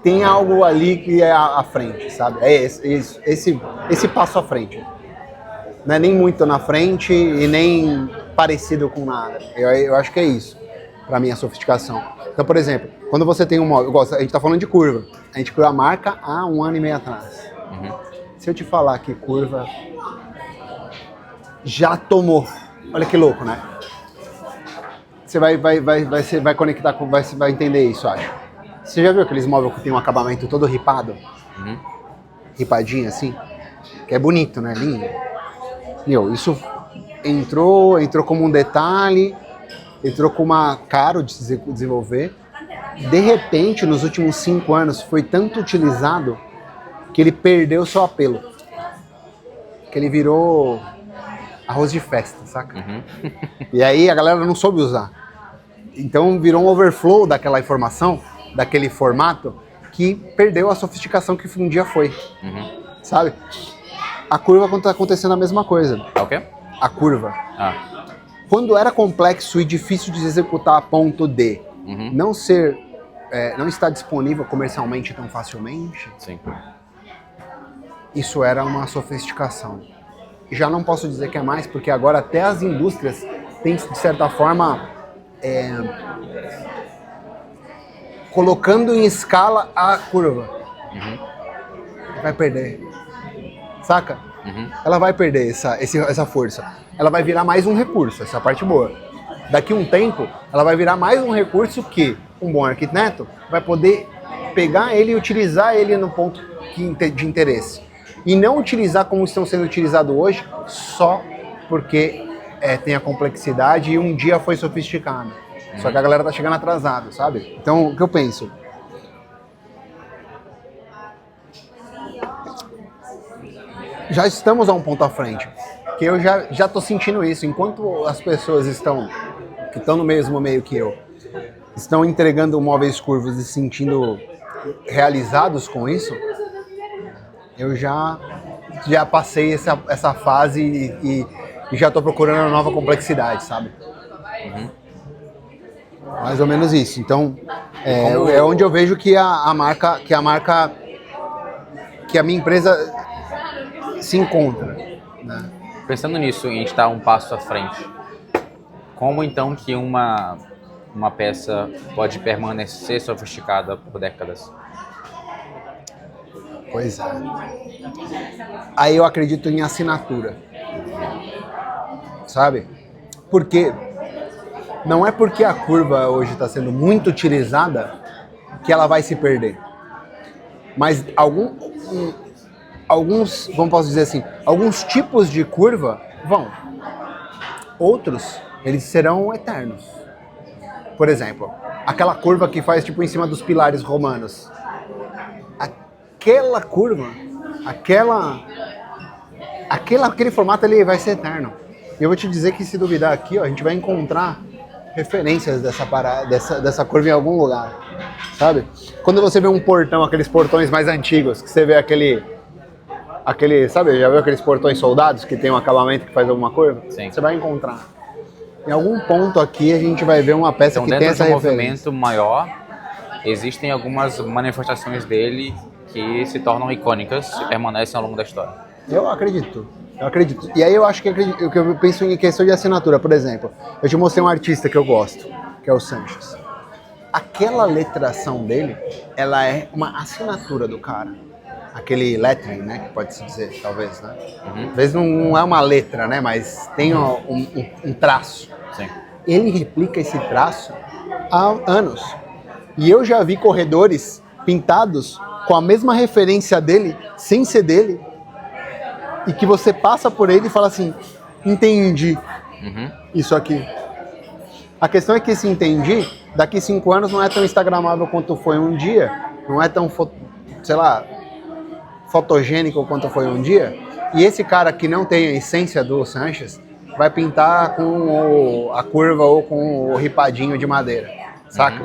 tem algo ali que é à frente, sabe? É esse passo à frente. Não é nem muito na frente e nem parecido com nada. Eu acho que é isso, para mim, a sofisticação. Então, por exemplo, quando você tem um móvel, a gente está falando de curva. A gente criou a marca há 1 ano e meio atrás. Se eu te falar que curva já tomou, olha que louco, né? Você vai conectar com, vai entender isso, acho. Você já viu aqueles móveis que tem um acabamento todo ripado? Ripadinho assim? Que é bonito, né? Lindo. Meu, isso entrou como um detalhe, entrou como caro de se desenvolver. De repente, nos últimos 5 anos, foi tanto utilizado que ele perdeu seu apelo. Que ele virou arroz de festa, saca? E aí a galera não soube usar. Então virou um overflow daquela informação, daquele formato, que perdeu a sofisticação que um dia foi. Sabe? A curva está acontecendo a mesma coisa. É o quê? A curva. Quando era complexo e difícil de executar a ponto de não estar disponível comercialmente tão facilmente, sim, isso era uma sofisticação. Já não posso dizer que é mais, porque agora até as indústrias têm, de certa forma, colocando em escala a curva. Vai perder. Saca? Ela vai perder essa força. Ela vai virar mais um recurso, essa é a parte boa. Daqui a um tempo, ela vai virar mais um recurso que um bom arquiteto vai poder pegar ele e utilizar ele no ponto de interesse. E não utilizar como estão sendo utilizados hoje, só porque tem a complexidade e um dia foi sofisticado. Só que a galera tá chegando atrasada, sabe? Então, o que eu penso? já estamos a um ponto à frente. Que eu já tô sentindo isso. Enquanto as pessoas que estão no mesmo meio que eu, estão entregando móveis curvos e se sentindo realizados com isso, eu já passei essa fase e já estou procurando uma nova complexidade, sabe? Mais ou menos isso. Então, é onde eu vejo que a minha empresa se encontra, né? Pensando nisso, a gente está um passo à frente. Como então que uma peça pode permanecer sofisticada por décadas? Pois é. Aí eu acredito em assinatura. Sabe? Porque não é porque a curva hoje está sendo muito utilizada que ela vai se perder. Mas alguns, como posso dizer assim, alguns tipos de curva vão. Outros, eles serão eternos. Por exemplo, aquela curva que faz tipo em cima dos pilares romanos. Aquela curva, aquele formato ele vai ser eterno. E eu vou te dizer que se duvidar aqui, ó, a gente vai encontrar referências dessa curva em algum lugar, sabe? Quando você vê um portão, aqueles portões mais antigos, que você vê aquele, sabe, já viu aqueles portões soldados que tem um acabamento que faz alguma curva? Sim. Você vai encontrar. Em algum ponto aqui a gente vai ver uma peça então, que tem essa referência. Então, referência. dentro de um movimento maior, existem algumas manifestações dele que se tornam icônicas e permanecem ao longo da história. Eu acredito. E aí eu acho que eu penso em questão de assinatura, por exemplo. Eu te mostrei um artista que eu gosto, que é o Sanches. Aquela letração dele, ela é uma assinatura do cara. Aquele lettering, né, que pode se dizer, talvez, né? Às vezes não é uma letra, né, mas tem um traço. Sim. Ele replica esse traço há anos. E eu já vi corredores pintados com a mesma referência dele, sem ser dele, e que você passa por ele e fala assim, entendi isso aqui. A questão é que esse entendi, daqui 5 anos não é tão instagramável quanto foi um dia, não é tão, fotogênico quanto foi um dia, e esse cara que não tem a essência do Sanches vai pintar com a curva ou com o ripadinho de madeira, saca?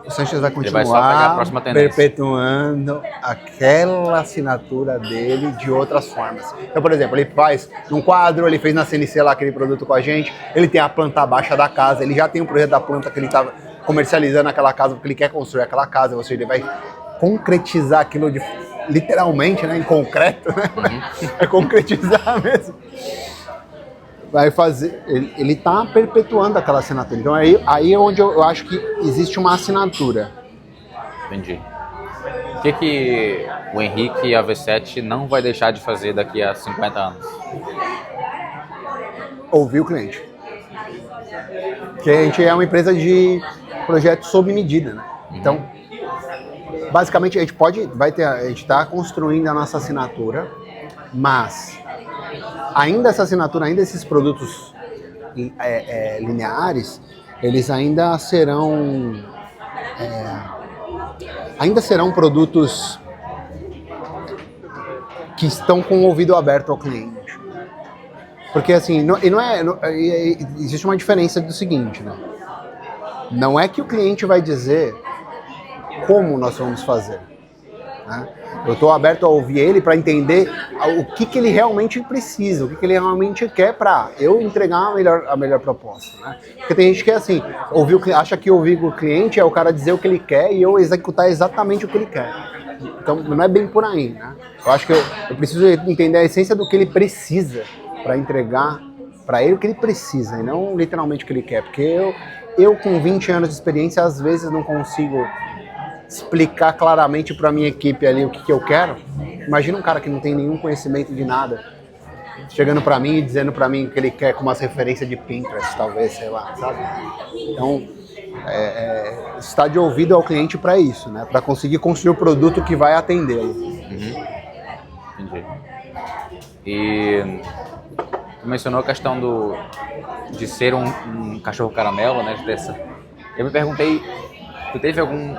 O Sanches vai continuar só pegar a próxima tendência, perpetuando aquela assinatura dele de outras formas. Então, por exemplo, ele faz num quadro, ele fez na CNC lá aquele produto com a gente, ele tem a planta baixa da casa, ele já tem um projeto da planta que ele está comercializando aquela casa, porque ele quer construir aquela casa, ou seja, ele vai concretizar aquilo literalmente, né, em concreto, né? É concretizar mesmo. Vai fazer, ele está perpetuando aquela assinatura. Então aí é onde eu acho que existe uma assinatura. Entendi. O que o Henrique AV7 não vai deixar de fazer daqui a 50 anos? Ouvir o cliente. Porque a gente é uma empresa de projetos sob medida, né? Então, basicamente a gente está construindo a nossa assinatura, mas ainda essa assinatura, ainda esses produtos lineares, eles ainda serão produtos que estão com o ouvido aberto ao cliente. Porque assim, existe uma diferença do seguinte, né? Não é que o cliente vai dizer como nós vamos fazer, né? Eu estou aberto a ouvir ele para entender o que ele realmente precisa, o que ele realmente quer para eu entregar a melhor proposta, né? Porque tem gente que é assim, acha que ouvir o cliente é o cara dizer o que ele quer e eu executar exatamente o que ele quer. Então não é bem por aí, né? Eu acho que eu preciso entender a essência do que ele precisa para entregar para ele o que ele precisa e não literalmente o que ele quer. Porque eu com 20 anos de experiência às vezes não consigo explicar claramente para minha equipe ali o que eu quero. Imagina um cara que não tem nenhum conhecimento de nada, chegando para mim e dizendo para mim que ele quer com umas referências de Pinterest, talvez, sei lá, sabe? Então, estar de ouvido ao cliente para isso, né? Para conseguir construir o produto que vai atendê-lo. Entendi. E tu mencionou a questão de ser um cachorro caramelo, né? Eu me perguntei, tu teve algum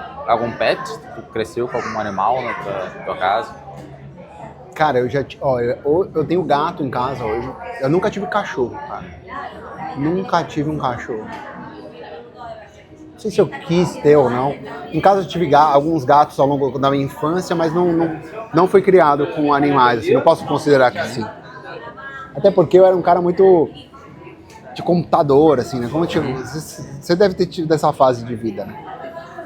pet? Tu cresceu com algum animal na tua casa? Cara, eu tenho gato em casa hoje. Eu nunca tive cachorro, cara. Nunca tive um cachorro. Não sei se eu quis ter ou não. Em casa eu tive alguns gatos ao longo da minha infância, mas não fui criado com animais, assim, não posso considerar que sim. Até porque eu era um cara muito de computador, assim, né? Você deve ter tido essa fase de vida, né?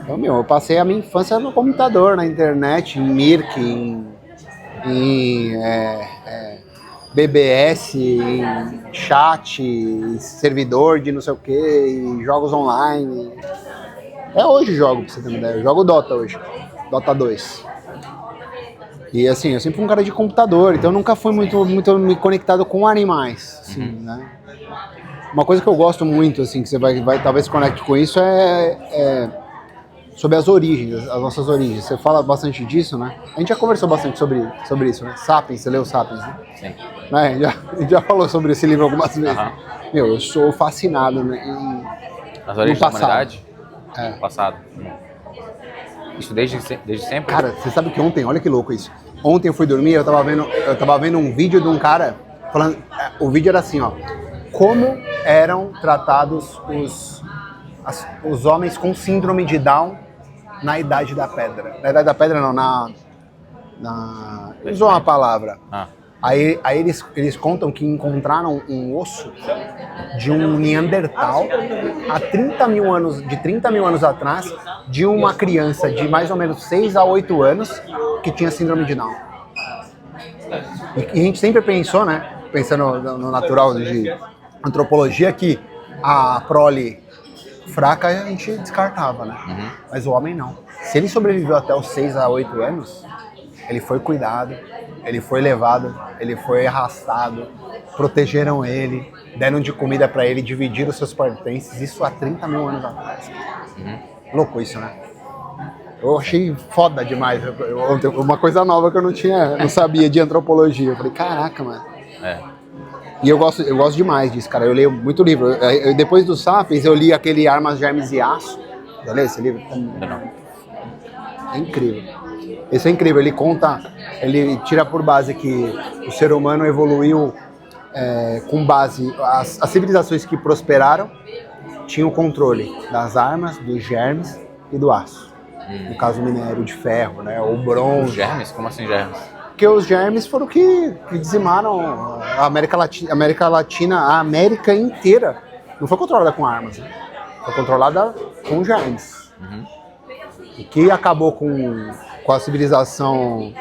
Então, eu passei a minha infância no computador, na internet, em Mirk, em BBS, em chat, em servidor de não sei o que, em jogos online. Hoje jogo, pra você ter uma ideia. Eu jogo Dota hoje, Dota 2. E assim, eu sempre fui um cara de computador, então eu nunca fui muito me conectado com animais, assim, né? Uma coisa que eu gosto muito, assim, que você vai talvez se conecte com isso, é sobre as origens, as nossas origens. Você fala bastante disso, né? A gente já conversou bastante sobre isso, né? Sapiens, você leu Sapiens, né? Sim. A gente já falou sobre esse livro algumas vezes. Eu sou fascinado, né, as origens da humanidade? Passado. Isso desde sempre? Cara, você sabe que ontem, olha que louco isso. Ontem eu fui dormir, eu tava vendo um vídeo de um cara falando, o vídeo era assim, ó, como eram tratados os homens com síndrome de Down na Idade da Pedra. Na Idade da Pedra não, usou uma palavra. Aí eles contam que encontraram um osso de um Neandertal de 30 mil anos atrás, de uma criança de mais ou menos 6 a 8 anos que tinha síndrome de Down. E a gente sempre pensou, né, pensando no natural de antropologia, que a prole fraca a gente descartava, né? Mas o homem não. Se ele sobreviveu até os 6 a 8 anos, ele foi cuidado, ele foi levado, ele foi arrastado, protegeram ele, deram de comida pra ele, dividiram os seus pertences, isso há 30 mil anos atrás. Louco isso, né? Eu achei foda demais. Uma coisa nova que eu não sabia de antropologia. Eu falei, caraca, mano. E eu gosto demais disso, cara. Eu leio muito livro. Depois do Sapiens, eu li aquele Armas, Germes e Aço. Já leu esse livro? É incrível. Esse é incrível. Ele tira por base que o ser humano evoluiu com base... As civilizações que prosperaram tinham o controle das armas, dos germes e do aço. No caso, o minério de ferro, né? O bronze. Os germes? Como assim germes? Porque os germes foram que dizimaram a América Latina, a América inteira. Não foi controlada com armas, né? Foi controlada com germes. O que acabou com a civilização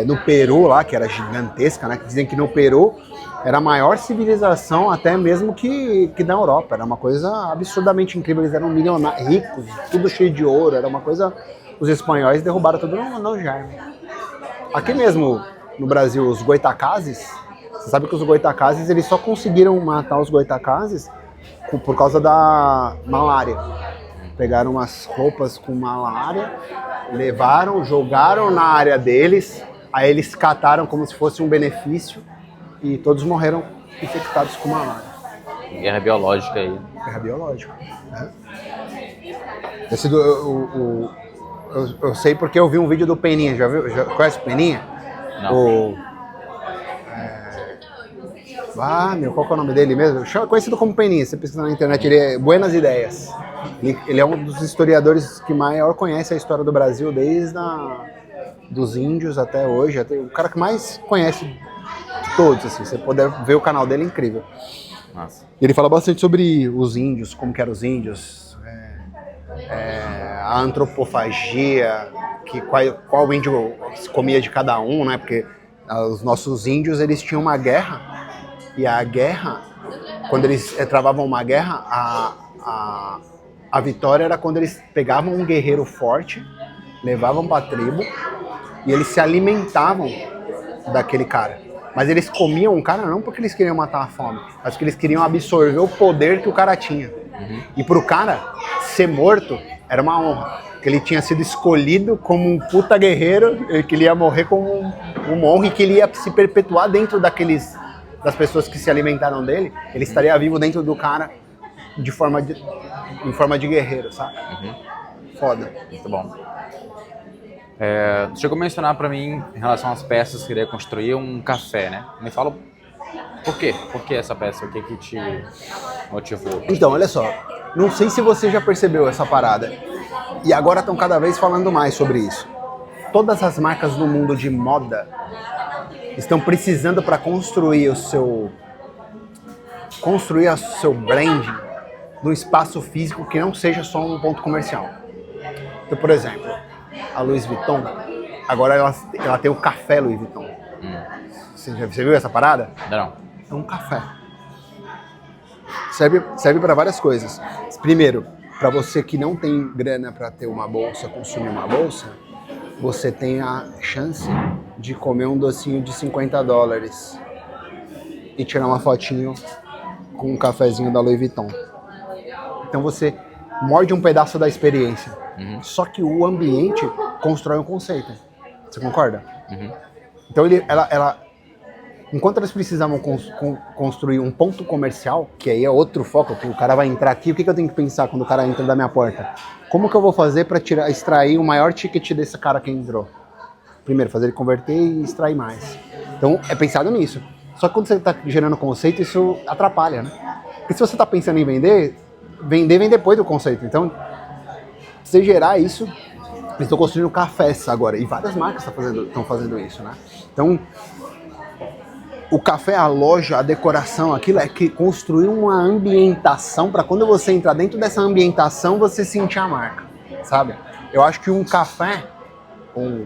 no Peru lá, que era gigantesca, né? Que dizem que no Peru era a maior civilização até mesmo que na Europa. Era uma coisa absurdamente incrível. Eles eram milionários, ricos, tudo cheio de ouro. Era uma coisa... Os espanhóis derrubaram tudo no germe. Aqui mesmo no Brasil, os goitacazes, você sabe que os goitacazes, eles só conseguiram matar os goitacazes por causa da malária. Pegaram umas roupas com malária, levaram, jogaram na área deles, aí eles cataram como se fosse um benefício e todos morreram infectados com malária. Guerra biológica aí. Guerra biológica, né? Eu sei porque eu vi um vídeo do Peninha, já viu? Conhece o Peninha? Não. Qual que é o nome dele mesmo? Conhecido como Peninha, você pesquisa na internet, ele é Buenas Ideias. Ele é um dos historiadores que maior conhece a história do Brasil, desde dos índios até hoje. O cara que mais conhece de todos, assim. Você puder ver o canal dele, é incrível. Nossa. Ele fala bastante sobre os índios, como que eram os índios, a antropofagia, qual índio se comia de cada um, né? Porque os nossos índios, eles tinham uma guerra, e a guerra, quando eles travavam uma guerra, a vitória era quando eles pegavam um guerreiro forte, levavam para a tribo, e eles se alimentavam daquele cara. Mas eles comiam o cara não porque eles queriam matar a fome, mas porque eles queriam absorver o poder que o cara tinha. E pro cara ser morto era uma honra, que ele tinha sido escolhido como um puta guerreiro, que ele ia morrer como uma honra e que ele ia se perpetuar dentro das pessoas que se alimentaram dele. Ele estaria vivo dentro do cara em forma de guerreiro, sabe? Foda. Muito bom. Chegou a mencionar para mim, em relação às peças, que queria construir um café, né? Me fala por quê? Por que essa peça? O que te motivou? Então, olha só. Não sei se você já percebeu essa parada. E agora estão cada vez falando mais sobre isso. Todas as marcas no mundo de moda estão precisando para construir o seu branding num espaço físico que não seja só um ponto comercial. Então, por exemplo, a Louis Vuitton, agora ela tem o café Louis Vuitton. Você viu essa parada? Não. É um café. Serve para várias coisas. Primeiro, para você que não tem grana para ter uma bolsa, consumir uma bolsa, você tem a chance de comer um docinho de $50 e tirar uma fotinho com um cafezinho da Louis Vuitton. Então você morde um pedaço da experiência. Só que o ambiente constrói um conceito. Você concorda? Então enquanto eles precisavam construir um ponto comercial, que aí é outro foco, que o cara vai entrar aqui, o que eu tenho que pensar quando o cara entra da minha porta? Como que eu vou fazer para extrair o maior ticket desse cara que entrou? Primeiro, fazer ele converter e extrair mais. Então, é pensado nisso. Só que quando você está gerando conceito, isso atrapalha, né? Porque se você está pensando em vender vem depois do conceito. Então, você gerar isso, eles estão construindo cafés agora. E várias marcas estão fazendo isso, né? Então, o café, a loja, a decoração, aquilo é que construir uma ambientação para quando você entrar dentro dessa ambientação, você sentir a marca, sabe? Eu acho que um café, um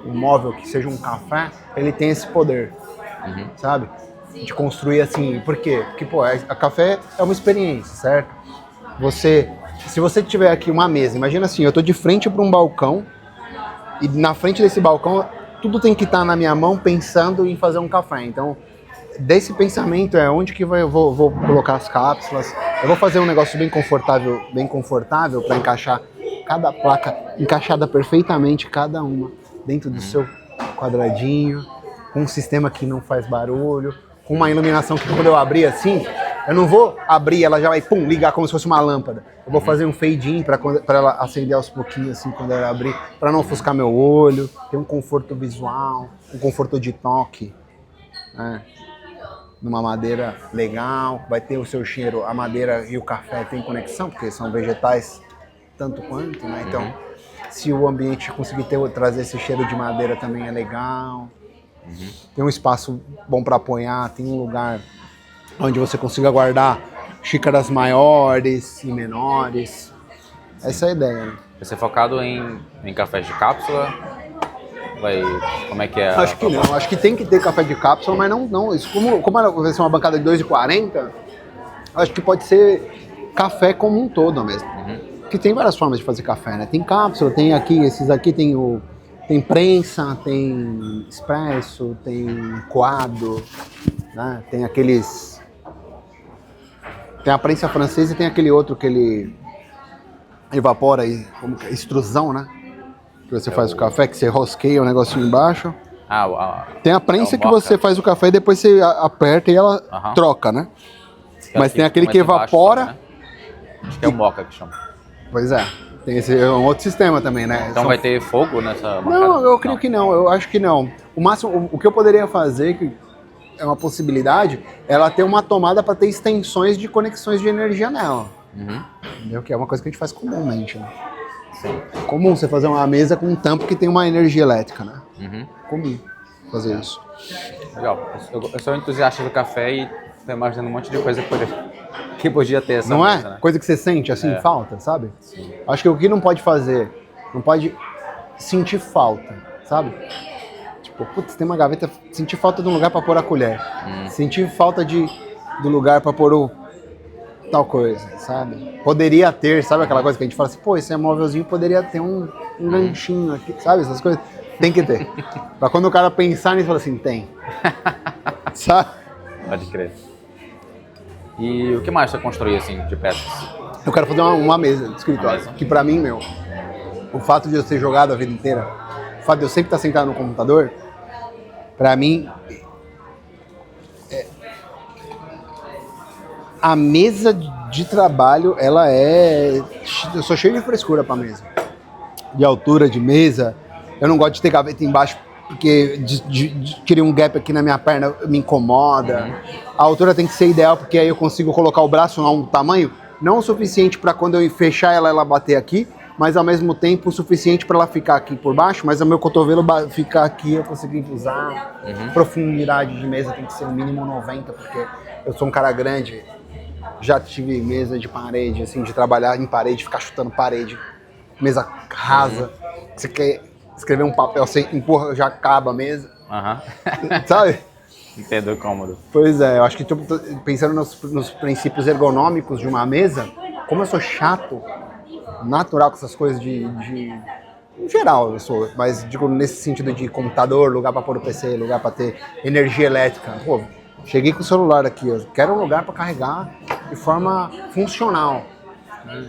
móvel que seja um café, ele tem esse poder, sabe? De construir assim, por quê? Porque, a café é uma experiência, certo? Se você tiver aqui uma mesa, imagina assim, eu tô de frente para um balcão e na frente desse balcão tudo tem que estar na minha mão pensando em fazer um café. Então, desse pensamento é onde que eu vou colocar as cápsulas. Eu vou fazer um negócio bem confortável para encaixar cada placa encaixada perfeitamente, cada uma dentro do seu quadradinho, com um sistema que não faz barulho, com uma iluminação que quando eu abrir assim, eu não vou abrir, ela já vai ligar como se fosse uma lâmpada. Eu vou fazer um fade-in para ela acender aos pouquinhos, assim, quando ela abrir, para não ofuscar meu olho. Ter um conforto visual, um conforto de toque, né? Numa madeira legal, vai ter o seu cheiro. A madeira e o café tem conexão, porque são vegetais tanto quanto, né? Então, se o ambiente conseguir trazer esse cheiro de madeira também é legal. Tem um espaço bom para apoiar, tem um lugar onde você consiga guardar xícaras maiores e menores. Essa é a ideia, né? Vai ser focado em cafés de cápsula? Como é que é? Acho que não. Acho que tem que ter café de cápsula, mas não. Isso, como vai ser uma bancada de 2,40, acho que pode ser café como um todo mesmo. Porque tem várias formas de fazer café, né? Tem cápsula, tem aqui, esses aqui tem prensa, tem expresso, tem coado, né? Tem aqueles... Tem a prensa francesa e tem aquele outro que ele evapora aí, como que é? Extrusão, né? Que você faz o café, que você rosqueia o negocinho embaixo. Tem a prensa que você faz o café e depois você aperta e ela troca, né? Mas tem aquele que evapora. Também, né? Acho que é o moca que chama. Pois é. Tem um outro sistema também, né? Então vai ter fogo nessa bancada? Não, eu creio que não. Eu acho que não. O máximo, o que eu poderia fazer, que é uma possibilidade, ela ter uma tomada para ter extensões de conexões de energia nela. Entendeu? Que é uma coisa que a gente faz comumente, né? Sim. É comum você fazer uma mesa com um tampo que tem uma energia elétrica, né? Comum fazer isso. Legal. Eu sou entusiasta do café e tô imaginando um monte de coisa que podia ter essa não mesa, é? né? Coisa que você sente, assim, falta, sabe? Sim. Acho que o que não pode fazer, não pode sentir falta, sabe? Tipo, putz, tem uma gaveta, sentir falta de um lugar pra pôr a colher. Sentir falta do lugar pra pôr tal coisa, sabe? Poderia ter, sabe aquela coisa que a gente fala assim, pô, esse móvelzinho poderia ter um ganchinho aqui, sabe? Essas coisas. Tem que ter. Pra quando o cara pensar nisso, fala assim, tem. Sabe? Pode crer. E o que mais você construiu, assim, de peças? Eu quero fazer uma mesa de escritório. Que pra mim, o fato de eu ter jogado a vida inteira, o fato de eu sempre estar sentado no computador, pra mim, a mesa de trabalho, ela é... Eu sou cheio de frescura pra mesa. De altura, de mesa, Eu não gosto de ter gaveta embaixo porque cria um gap aqui na minha perna, me incomoda. A altura tem que ser ideal porque aí eu consigo colocar o braço a um tamanho não o suficiente para quando eu fechar ela bater aqui, mas ao mesmo tempo o suficiente para ela ficar aqui por baixo, mas o meu cotovelo ficar aqui, eu conseguir usar. Profundidade de mesa tem que ser no mínimo 90, porque eu sou um cara grande. Já tive mesa de parede, assim, de trabalhar em parede, ficar chutando parede, mesa rasa. Você quer escrever um papel, você empurra, já acaba a mesa. Sabe? Entendo o cômodo. Pois é, eu acho que pensando nos princípios ergonômicos de uma mesa, como eu sou chato, natural com essas coisas em geral eu sou, mas digo nesse sentido de computador, lugar para pôr o PC, lugar para ter energia elétrica. Pô, cheguei com o celular aqui, eu quero um lugar para carregar de forma funcional.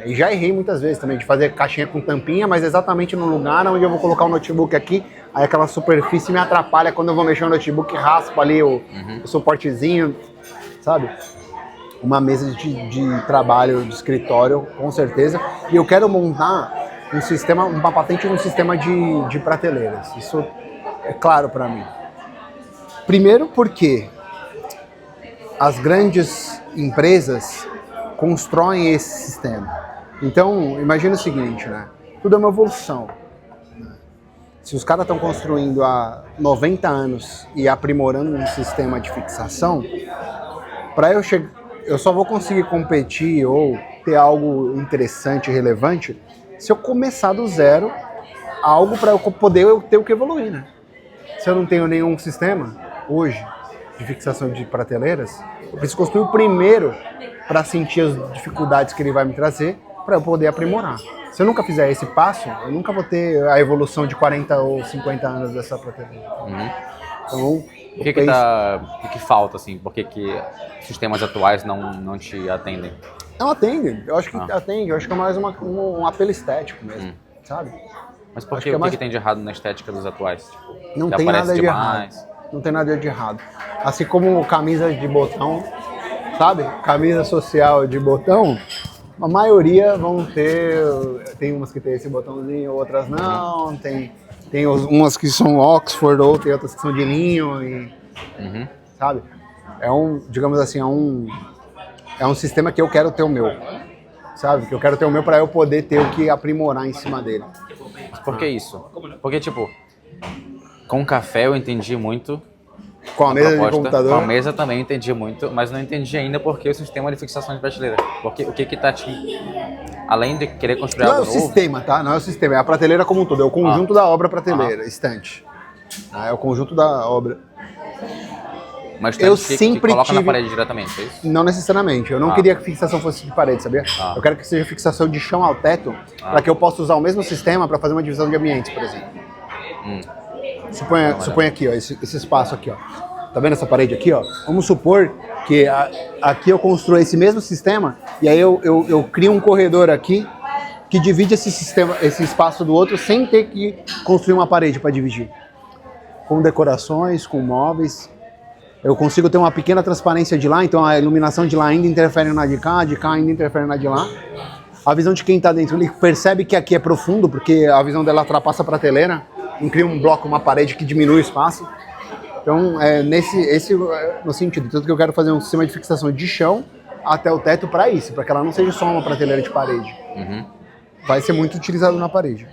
E já errei muitas vezes também de fazer caixinha com tampinha, mas exatamente no lugar onde eu vou colocar o notebook aqui, aí aquela superfície me atrapalha quando eu vou mexer no notebook, raspa ali o suportezinho, sabe? Uma mesa de trabalho, de escritório, com certeza. E eu quero montar um sistema, uma patente de um sistema de prateleiras. Isso é claro para mim. Primeiro porque as grandes empresas constroem esse sistema. Então, imagina o seguinte, né? Tudo é uma evolução. Se os caras estão construindo há 90 anos e aprimorando um sistema de fixação, para eu só vou conseguir competir ou ter algo interessante e relevante se eu começar do zero algo para eu poder ter o que evoluir, né? Se eu não tenho nenhum sistema hoje de fixação de prateleiras, eu preciso construir o primeiro para sentir as dificuldades que ele vai me trazer para eu poder aprimorar. Se eu nunca fizer esse passo, eu nunca vou ter a evolução de 40 ou 50 anos dessa prateleira. Então, o que falta, assim? Por que sistemas atuais não te atendem? Não atendem. Eu acho que atende. Eu acho que é mais um apelo estético mesmo, sabe? Mas por que, o que tem de errado na estética dos atuais? Tipo, não tem nada de errado. Não tem nada de errado. Assim como camisa de botão, sabe? Camisa social de botão, a maioria vão ter... Tem umas que tem esse botãozinho, outras não. Tem umas que são Oxford, ou tem outras que são de linho. Sabe? Digamos assim, é um sistema que eu quero ter o meu. Sabe? Que eu quero ter o meu para eu poder ter o que aprimorar em cima dele. Por que isso? Porque, tipo, com café eu entendi muito. Com a mesa de computador? Com a mesa também eu entendi muito, mas não entendi ainda porque o sistema de fixação de prateleira. Porque o que tá te... Além de querer construir algo novo... Não é o sistema, tá? Não é o sistema, é a prateleira como um todo. É o conjunto da obra prateleira, estante. É o conjunto da obra. Mas eu sempre coloca na parede diretamente, é isso? Não necessariamente. Eu não queria que a fixação fosse de parede, sabia? Eu quero que seja fixação de chão ao teto, para que eu possa usar o mesmo sistema para fazer uma divisão de ambientes, por exemplo. Suponha aqui, ó, esse espaço aqui, ó. Tá vendo essa parede aqui, ó? Vamos supor que aqui eu construo esse mesmo sistema e aí eu crio um corredor aqui que divide esse espaço do outro sem ter que construir uma parede para dividir. Com decorações, com móveis. Eu consigo ter uma pequena transparência de lá, então a iluminação de lá ainda interfere na de cá ainda interfere na de lá. A visão de quem está dentro, ele percebe que aqui é profundo, porque a visão dela ultrapassa a prateleira, não cria um bloco, uma parede que diminui o espaço. Então, no sentido, tanto que eu quero fazer um sistema de fixação de chão até o teto para isso, para que ela não seja só uma prateleira de parede. Vai ser muito utilizado na parede.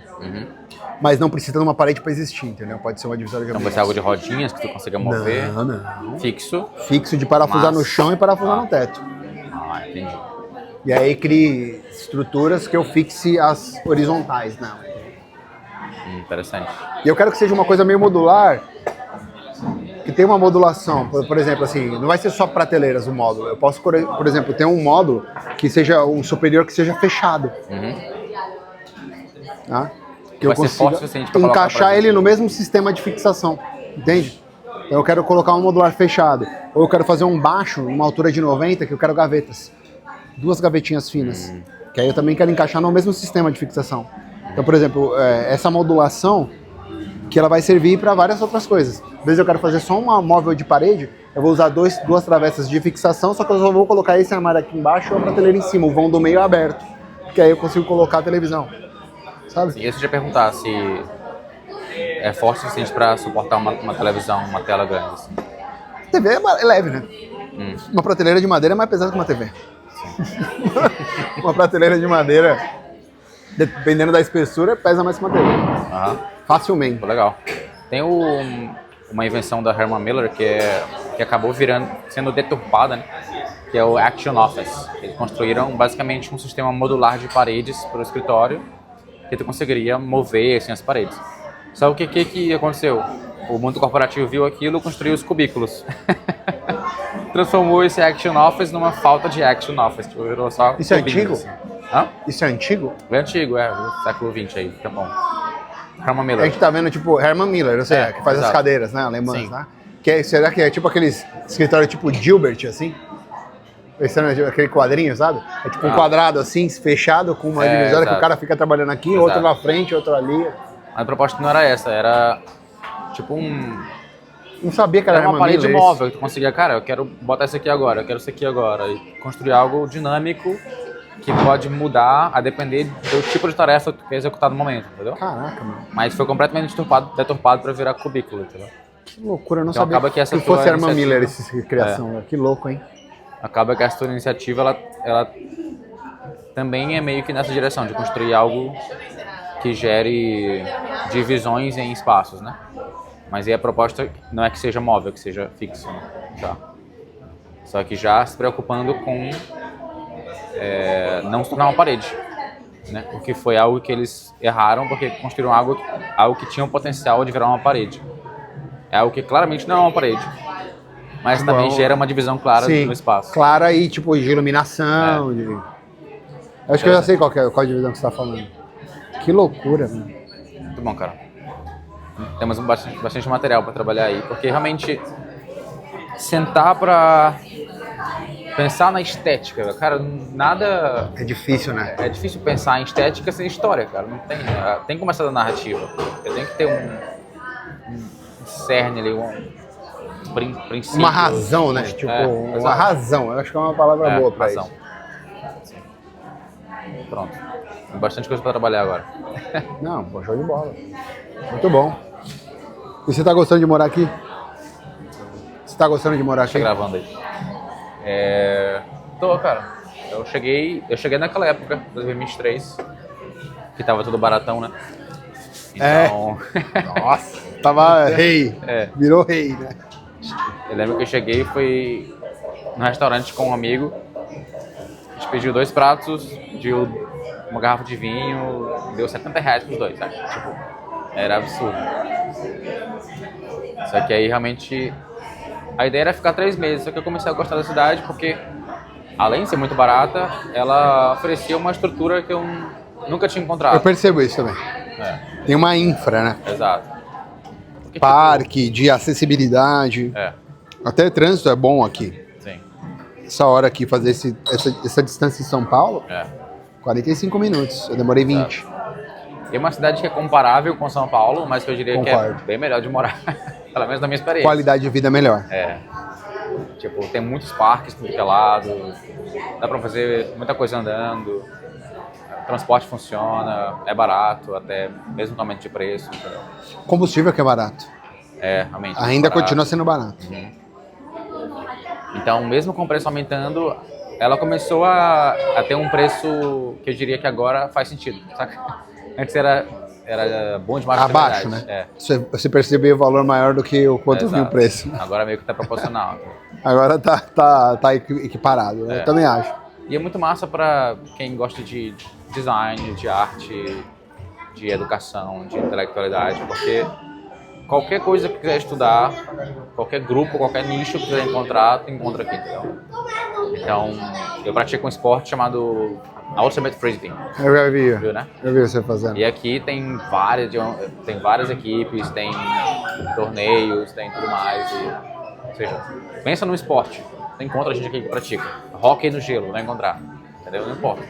Mas não precisa de uma parede para existir, entendeu? Pode ser uma divisória de ambientes. Então vai ser algo de rodinhas que tu consiga mover? Não. Fixo? Fixo de parafusar no chão e parafusar no teto. Entendi. E aí crie estruturas que eu fixe as horizontais, não. Interessante. E eu quero que seja uma coisa meio modular, que tenha uma modulação. Por exemplo, assim, não vai ser só prateleiras o módulo. Eu posso, por exemplo, ter um módulo que seja um superior que seja fechado. Tá? Que eu consiga encaixar ele no mesmo sistema de fixação, entende? Então eu quero colocar um modular fechado, ou eu quero fazer um baixo, uma altura de 90, que eu quero gavetas, 2 gavetinhas finas, que aí eu também quero encaixar no mesmo sistema de fixação. Então, por exemplo, essa modulação, que ela vai servir para várias outras coisas. Às vezes eu quero fazer só um móvel de parede, eu vou usar 2 travessas de fixação, só que eu só vou colocar esse armário aqui embaixo e a prateleira em cima, o vão do meio aberto, que aí eu consigo colocar a televisão. Sabe? E eu ia te perguntar se é forte o suficiente para suportar uma televisão, uma tela grande. Assim. A TV é leve, né? Uma prateleira de madeira é mais pesada que uma TV. Uma prateleira de madeira, dependendo da espessura, pesa mais que uma TV. Facilmente. Legal. Tem uma invenção da Herman Miller que acabou sendo deturpada, né? Que é o Action Office. Eles construíram basicamente um sistema modular de paredes para o escritório que tu conseguiria mover assim, as paredes. Só o que aconteceu? O mundo corporativo viu aquilo e construiu os cubículos. Transformou esse Action Office numa falta de Action Office. Tipo, virou só isso é antigo? Assim. Hã? Isso é antigo? É antigo, do século XX aí, tá bom. Herman Miller. A gente tá vendo, tipo, Herman Miller, que faz as cadeiras, né, alemãs, né? Será que é tipo aqueles escritórios tipo Gilbert, assim? Esse é aquele quadrinho, sabe? É tipo um quadrado assim, fechado, com uma divisória que o cara fica trabalhando aqui, outro na frente, outro ali. A proposta não era essa, era tipo Não sabia que era uma parede móvel, tu conseguia, cara, eu quero botar isso aqui agora, eu quero isso aqui agora. E construir algo dinâmico que pode mudar a depender do tipo de tarefa que tu quer executar no momento, entendeu? Caraca, mano. Mas foi completamente deturpado pra virar cubículo, entendeu? Que loucura, eu não então, sabia que fosse Herman Miller essa criação, que louco, hein? Acaba que essa tua iniciativa, ela também é meio que nessa direção, de construir algo que gere divisões em espaços, né? Mas aí a proposta não é que seja móvel, que seja fixo, né? Tá. Só que já se preocupando com não se tornar uma parede, né? O que foi algo que eles erraram porque construíram algo que tinha o potencial de virar uma parede. É algo que claramente não é uma parede, mas também gera uma divisão clara no espaço. Clara e tipo de iluminação. Eu acho que eu já sei qual a divisão que você está falando. Que loucura, mano. Muito bom, cara. Temos bastante material para trabalhar aí, porque realmente sentar para pensar na estética, cara, nada... É difícil, né? É difícil pensar em estética sem história, cara. Não tem que começar da narrativa. Eu tenho que ter um cerne ali, um princípio. Uma razão, né? Tipo, uma razão. Eu acho que é uma palavra boa pra isso. Pronto. Tem bastante coisa para trabalhar agora. Não, pô, show de bola. Muito bom. E você tá gostando de morar aqui? Você tá gostando de morar aqui? Tá gravando aí. Tô, cara. Eu cheguei naquela época, 2023, que tava tudo baratão, né? Então... Nossa, tava rei. Virou rei, né? Eu lembro que eu cheguei e fui num restaurante com um amigo. A gente pediu 2 pratos de uma garrafa de vinho, deu R$70 pros 2, sabe? Tipo, era absurdo. Só que aí realmente a ideia era ficar 3 meses, só que eu comecei a gostar da cidade porque, além de ser muito barata, ela oferecia uma estrutura que eu nunca tinha encontrado. Eu percebo isso também. Tem uma infra, né? Exato. Porque, parque, de acessibilidade. Até trânsito é bom aqui. Sim. Essa hora aqui, fazer essa distância em São Paulo, 45 minutos. Eu demorei 20. E é uma cidade que é comparável com São Paulo, mas que eu diria que é bem melhor de morar. Pelo menos na minha experiência. Qualidade de vida melhor. Tipo, tem muitos parques por aquele lado, dá pra fazer muita coisa andando, o transporte funciona, é barato, até mesmo no aumento de preço. Entendeu? Combustível que é barato. Realmente. Ainda continua sendo barato. Então, mesmo com o preço aumentando, ela começou a ter um preço que eu diria que agora faz sentido, saca? Antes era bom demais. Abaixo, né? Você percebia o valor maior do que o quanto vinha o preço. Agora meio que tá proporcional. Agora tá equiparado, eu também acho. E é muito massa pra quem gosta de design, de arte, de educação, de intelectualidade, porque qualquer coisa que quiser estudar, qualquer grupo, qualquer nicho que quiser encontrar, tu encontra aqui, entendeu? Então, eu pratico um esporte chamado Ultimate Frisbee. Eu já vi. Viu, né? Eu vi você fazendo. E aqui tem várias equipes, tem torneios, tem tudo mais. Ou seja, pensa no esporte. Tu encontra gente aqui que pratica. Hóquei no gelo, vai encontrar. Entendeu? Não importa.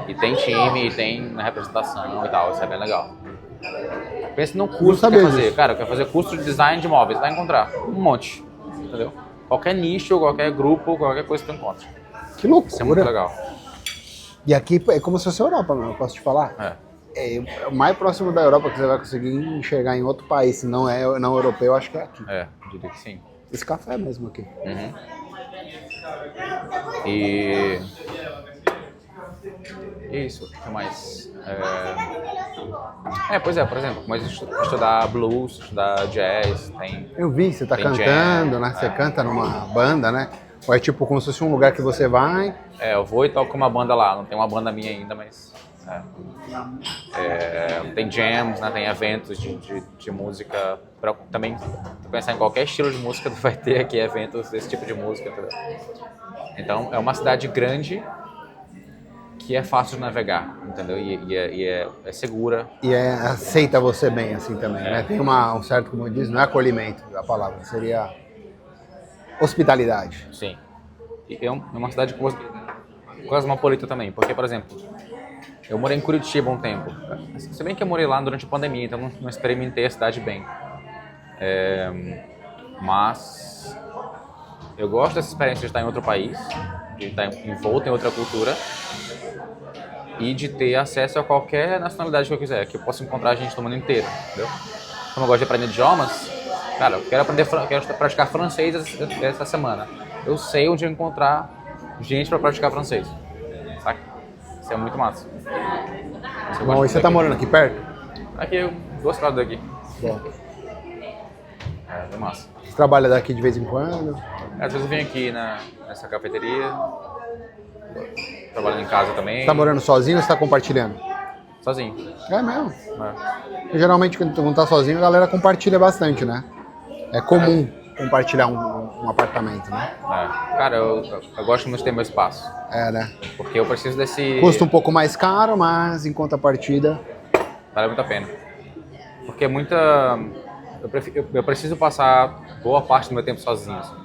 E tem time, e tem representação e tal. Isso é bem legal. Pensa num curso que quer fazer. Disso. Cara, eu quero fazer curso de design de móveis. Vai encontrar um monte. Entendeu? Qualquer nicho, qualquer grupo, qualquer coisa que tu encontra. Que loucura. Isso é muito legal. E aqui é como se fosse a Europa, meu, eu posso te falar? É o mais próximo da Europa que você vai conseguir enxergar em outro país, se não é não europeu, acho que é aqui. Diria que sim. Esse café mesmo aqui. E isso, o que mais? Pois é, por exemplo, mas estudar blues, estudar jazz, tem... Eu vi, você tá tem cantando, jam, né? Você canta numa banda, né? Ou é tipo como se fosse um lugar que você vai... eu vou e toco com uma banda lá, não tem uma banda minha ainda, mas... tem jams, né? Tem eventos de música, também, se pensar em qualquer estilo de música, vai ter aqui eventos desse tipo de música, entendeu? Então, é uma cidade grande que é fácil de navegar, entendeu? E é segura. E aceita você bem, assim, também, né? Tem um certo, como eu disse, não é acolhimento a palavra, seria hospitalidade. Sim. E é uma cidade cosmopolita também, porque, por exemplo, eu morei em Curitiba um tempo. Se bem que eu morei lá durante a pandemia, então não experimentei a cidade bem. Mas eu gosto dessa experiência de estar em outro país, de estar envolto em outra cultura e de ter acesso a qualquer nacionalidade que eu quiser, que eu possa encontrar gente do mundo inteiro, entendeu? Como eu gosto de aprender idiomas, cara, eu quero praticar francês essa semana. Eu sei onde eu encontrar gente para praticar francês, saca? Isso é muito massa. Bom, e você tá morando aqui perto? Aqui, 2 quadras daqui. Bom. É massa. Você trabalha daqui de vez em quando? Às vezes eu venho aqui nessa cafeteria, trabalhando em casa também. Você tá morando sozinho ou você tá compartilhando? Sozinho. É mesmo? Porque geralmente quando tá sozinho a galera compartilha bastante, né? É comum compartilhar um apartamento, né? Cara, eu gosto muito de ter meu espaço. Né? Porque eu preciso desse... Custa um pouco mais caro, mas em contrapartida... Vale muito a pena. Porque eu preciso passar boa parte do meu tempo sozinho. Assim.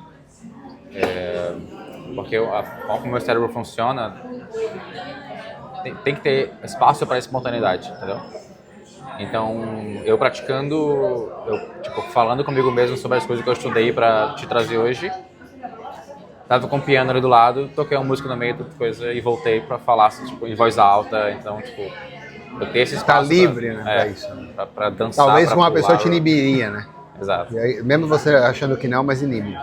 Porque a forma como o meu cérebro funciona, tem que ter espaço para espontaneidade, entendeu? Então, eu praticando, falando comigo mesmo sobre as coisas que eu estudei para te trazer hoje, tava com o piano ali do lado, toquei uma música no meio da coisa e voltei para falar em voz alta, então, eu tenho esse espaço. Tá livre, né, pra isso. Pra dançar, talvez pra uma pular, pessoa te inibiria, né? Exato. E aí, mesmo você achando que não, mas inibe.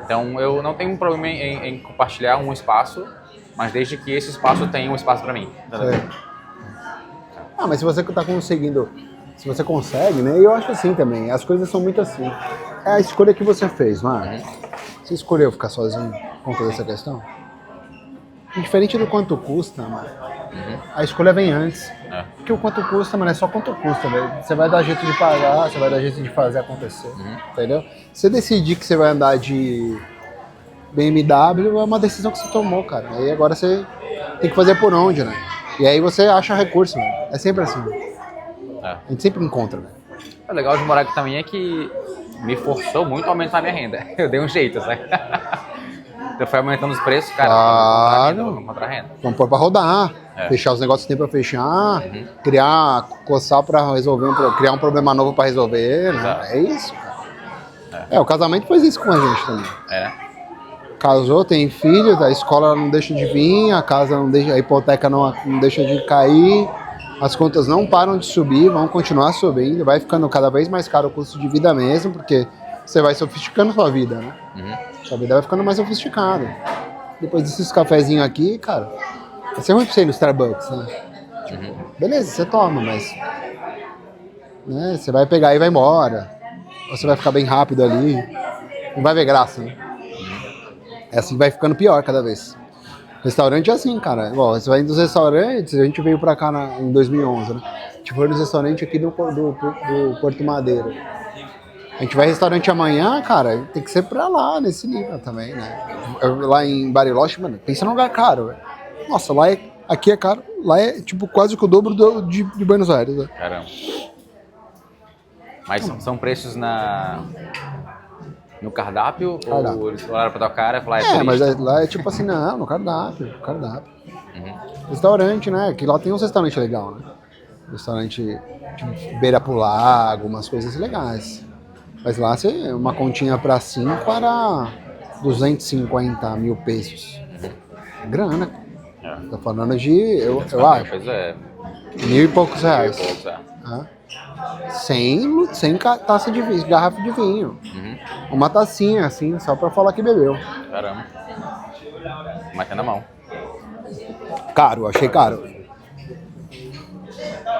Então, eu não tenho um problema em compartilhar um espaço, mas desde que esse espaço tenha um espaço para mim. Mas se você tá conseguindo, se você consegue, né? Eu acho assim também, as coisas são muito assim. É a escolha que você fez, não é? Você escolheu ficar sozinho com toda essa questão? Diferente do quanto custa, mano, a escolha vem antes. Porque o quanto custa, mano, é só quanto custa, velho. Você vai dar jeito de pagar, você vai dar jeito de fazer acontecer, entendeu? Você decidir que você vai andar de BMW é uma decisão que você tomou, cara. Aí agora você tem que fazer por onde, né? E aí você acha recurso, velho. É sempre assim. A gente sempre encontra, velho. O legal de morar aqui também é que me forçou muito a aumentar a minha renda. Eu dei um jeito, sabe? Então foi aumentando os preços, cara. Claro. Vamos encontrar renda. Vamos pôr pra rodar. Fechar os negócios que tem pra fechar. Coçar pra resolver, criar um problema novo pra resolver. Né? É isso, cara. O casamento faz isso com a gente também. Casou, tem filhos, a escola não deixa de vir, a casa não deixa, a hipoteca não deixa de cair, as contas não param de subir, vão continuar subindo, vai ficando cada vez mais caro o custo de vida mesmo, porque você vai sofisticando sua vida, né? Sua vida vai ficando mais sofisticada. Depois desses cafezinhos aqui, cara, vai ser ruim pra você ir no Starbucks, né? Beleza, você toma, mas né, você vai pegar e vai embora, ou você vai ficar bem rápido ali, não vai ver graça, né? É assim que vai ficando pior cada vez. Restaurante é assim, cara. Bom, você vai indo nos restaurantes, a gente veio pra cá em 2011, né? A gente foi nos restaurantes aqui do Porto Madeira. A gente vai restaurante amanhã, cara, tem que ser pra lá, nesse nível também, né? Lá em Bariloche, mano, pensa num lugar caro, velho. Nossa, aqui é caro, lá é tipo quase que o dobro de Buenos Aires, né? Caramba. Mas são preços no cardápio? Ou eles falaram pra tua cara e falaram, mas lá é tipo assim, não, no cardápio. Restaurante, né? Que lá tem uns restaurantes legais, né? Restaurante tipo, beira pro lago, umas coisas legais. Mas lá uma continha pra 5 era 250 mil pesos. Grana. Tá falando de, eu acho. Pois é. 1.000 e poucos reais. Mil e poucos, é. Sem taça de vinho, garrafa de vinho. Uma tacinha, assim, só pra falar que bebeu. Caramba. Mas tem na mão. Caro, achei caro.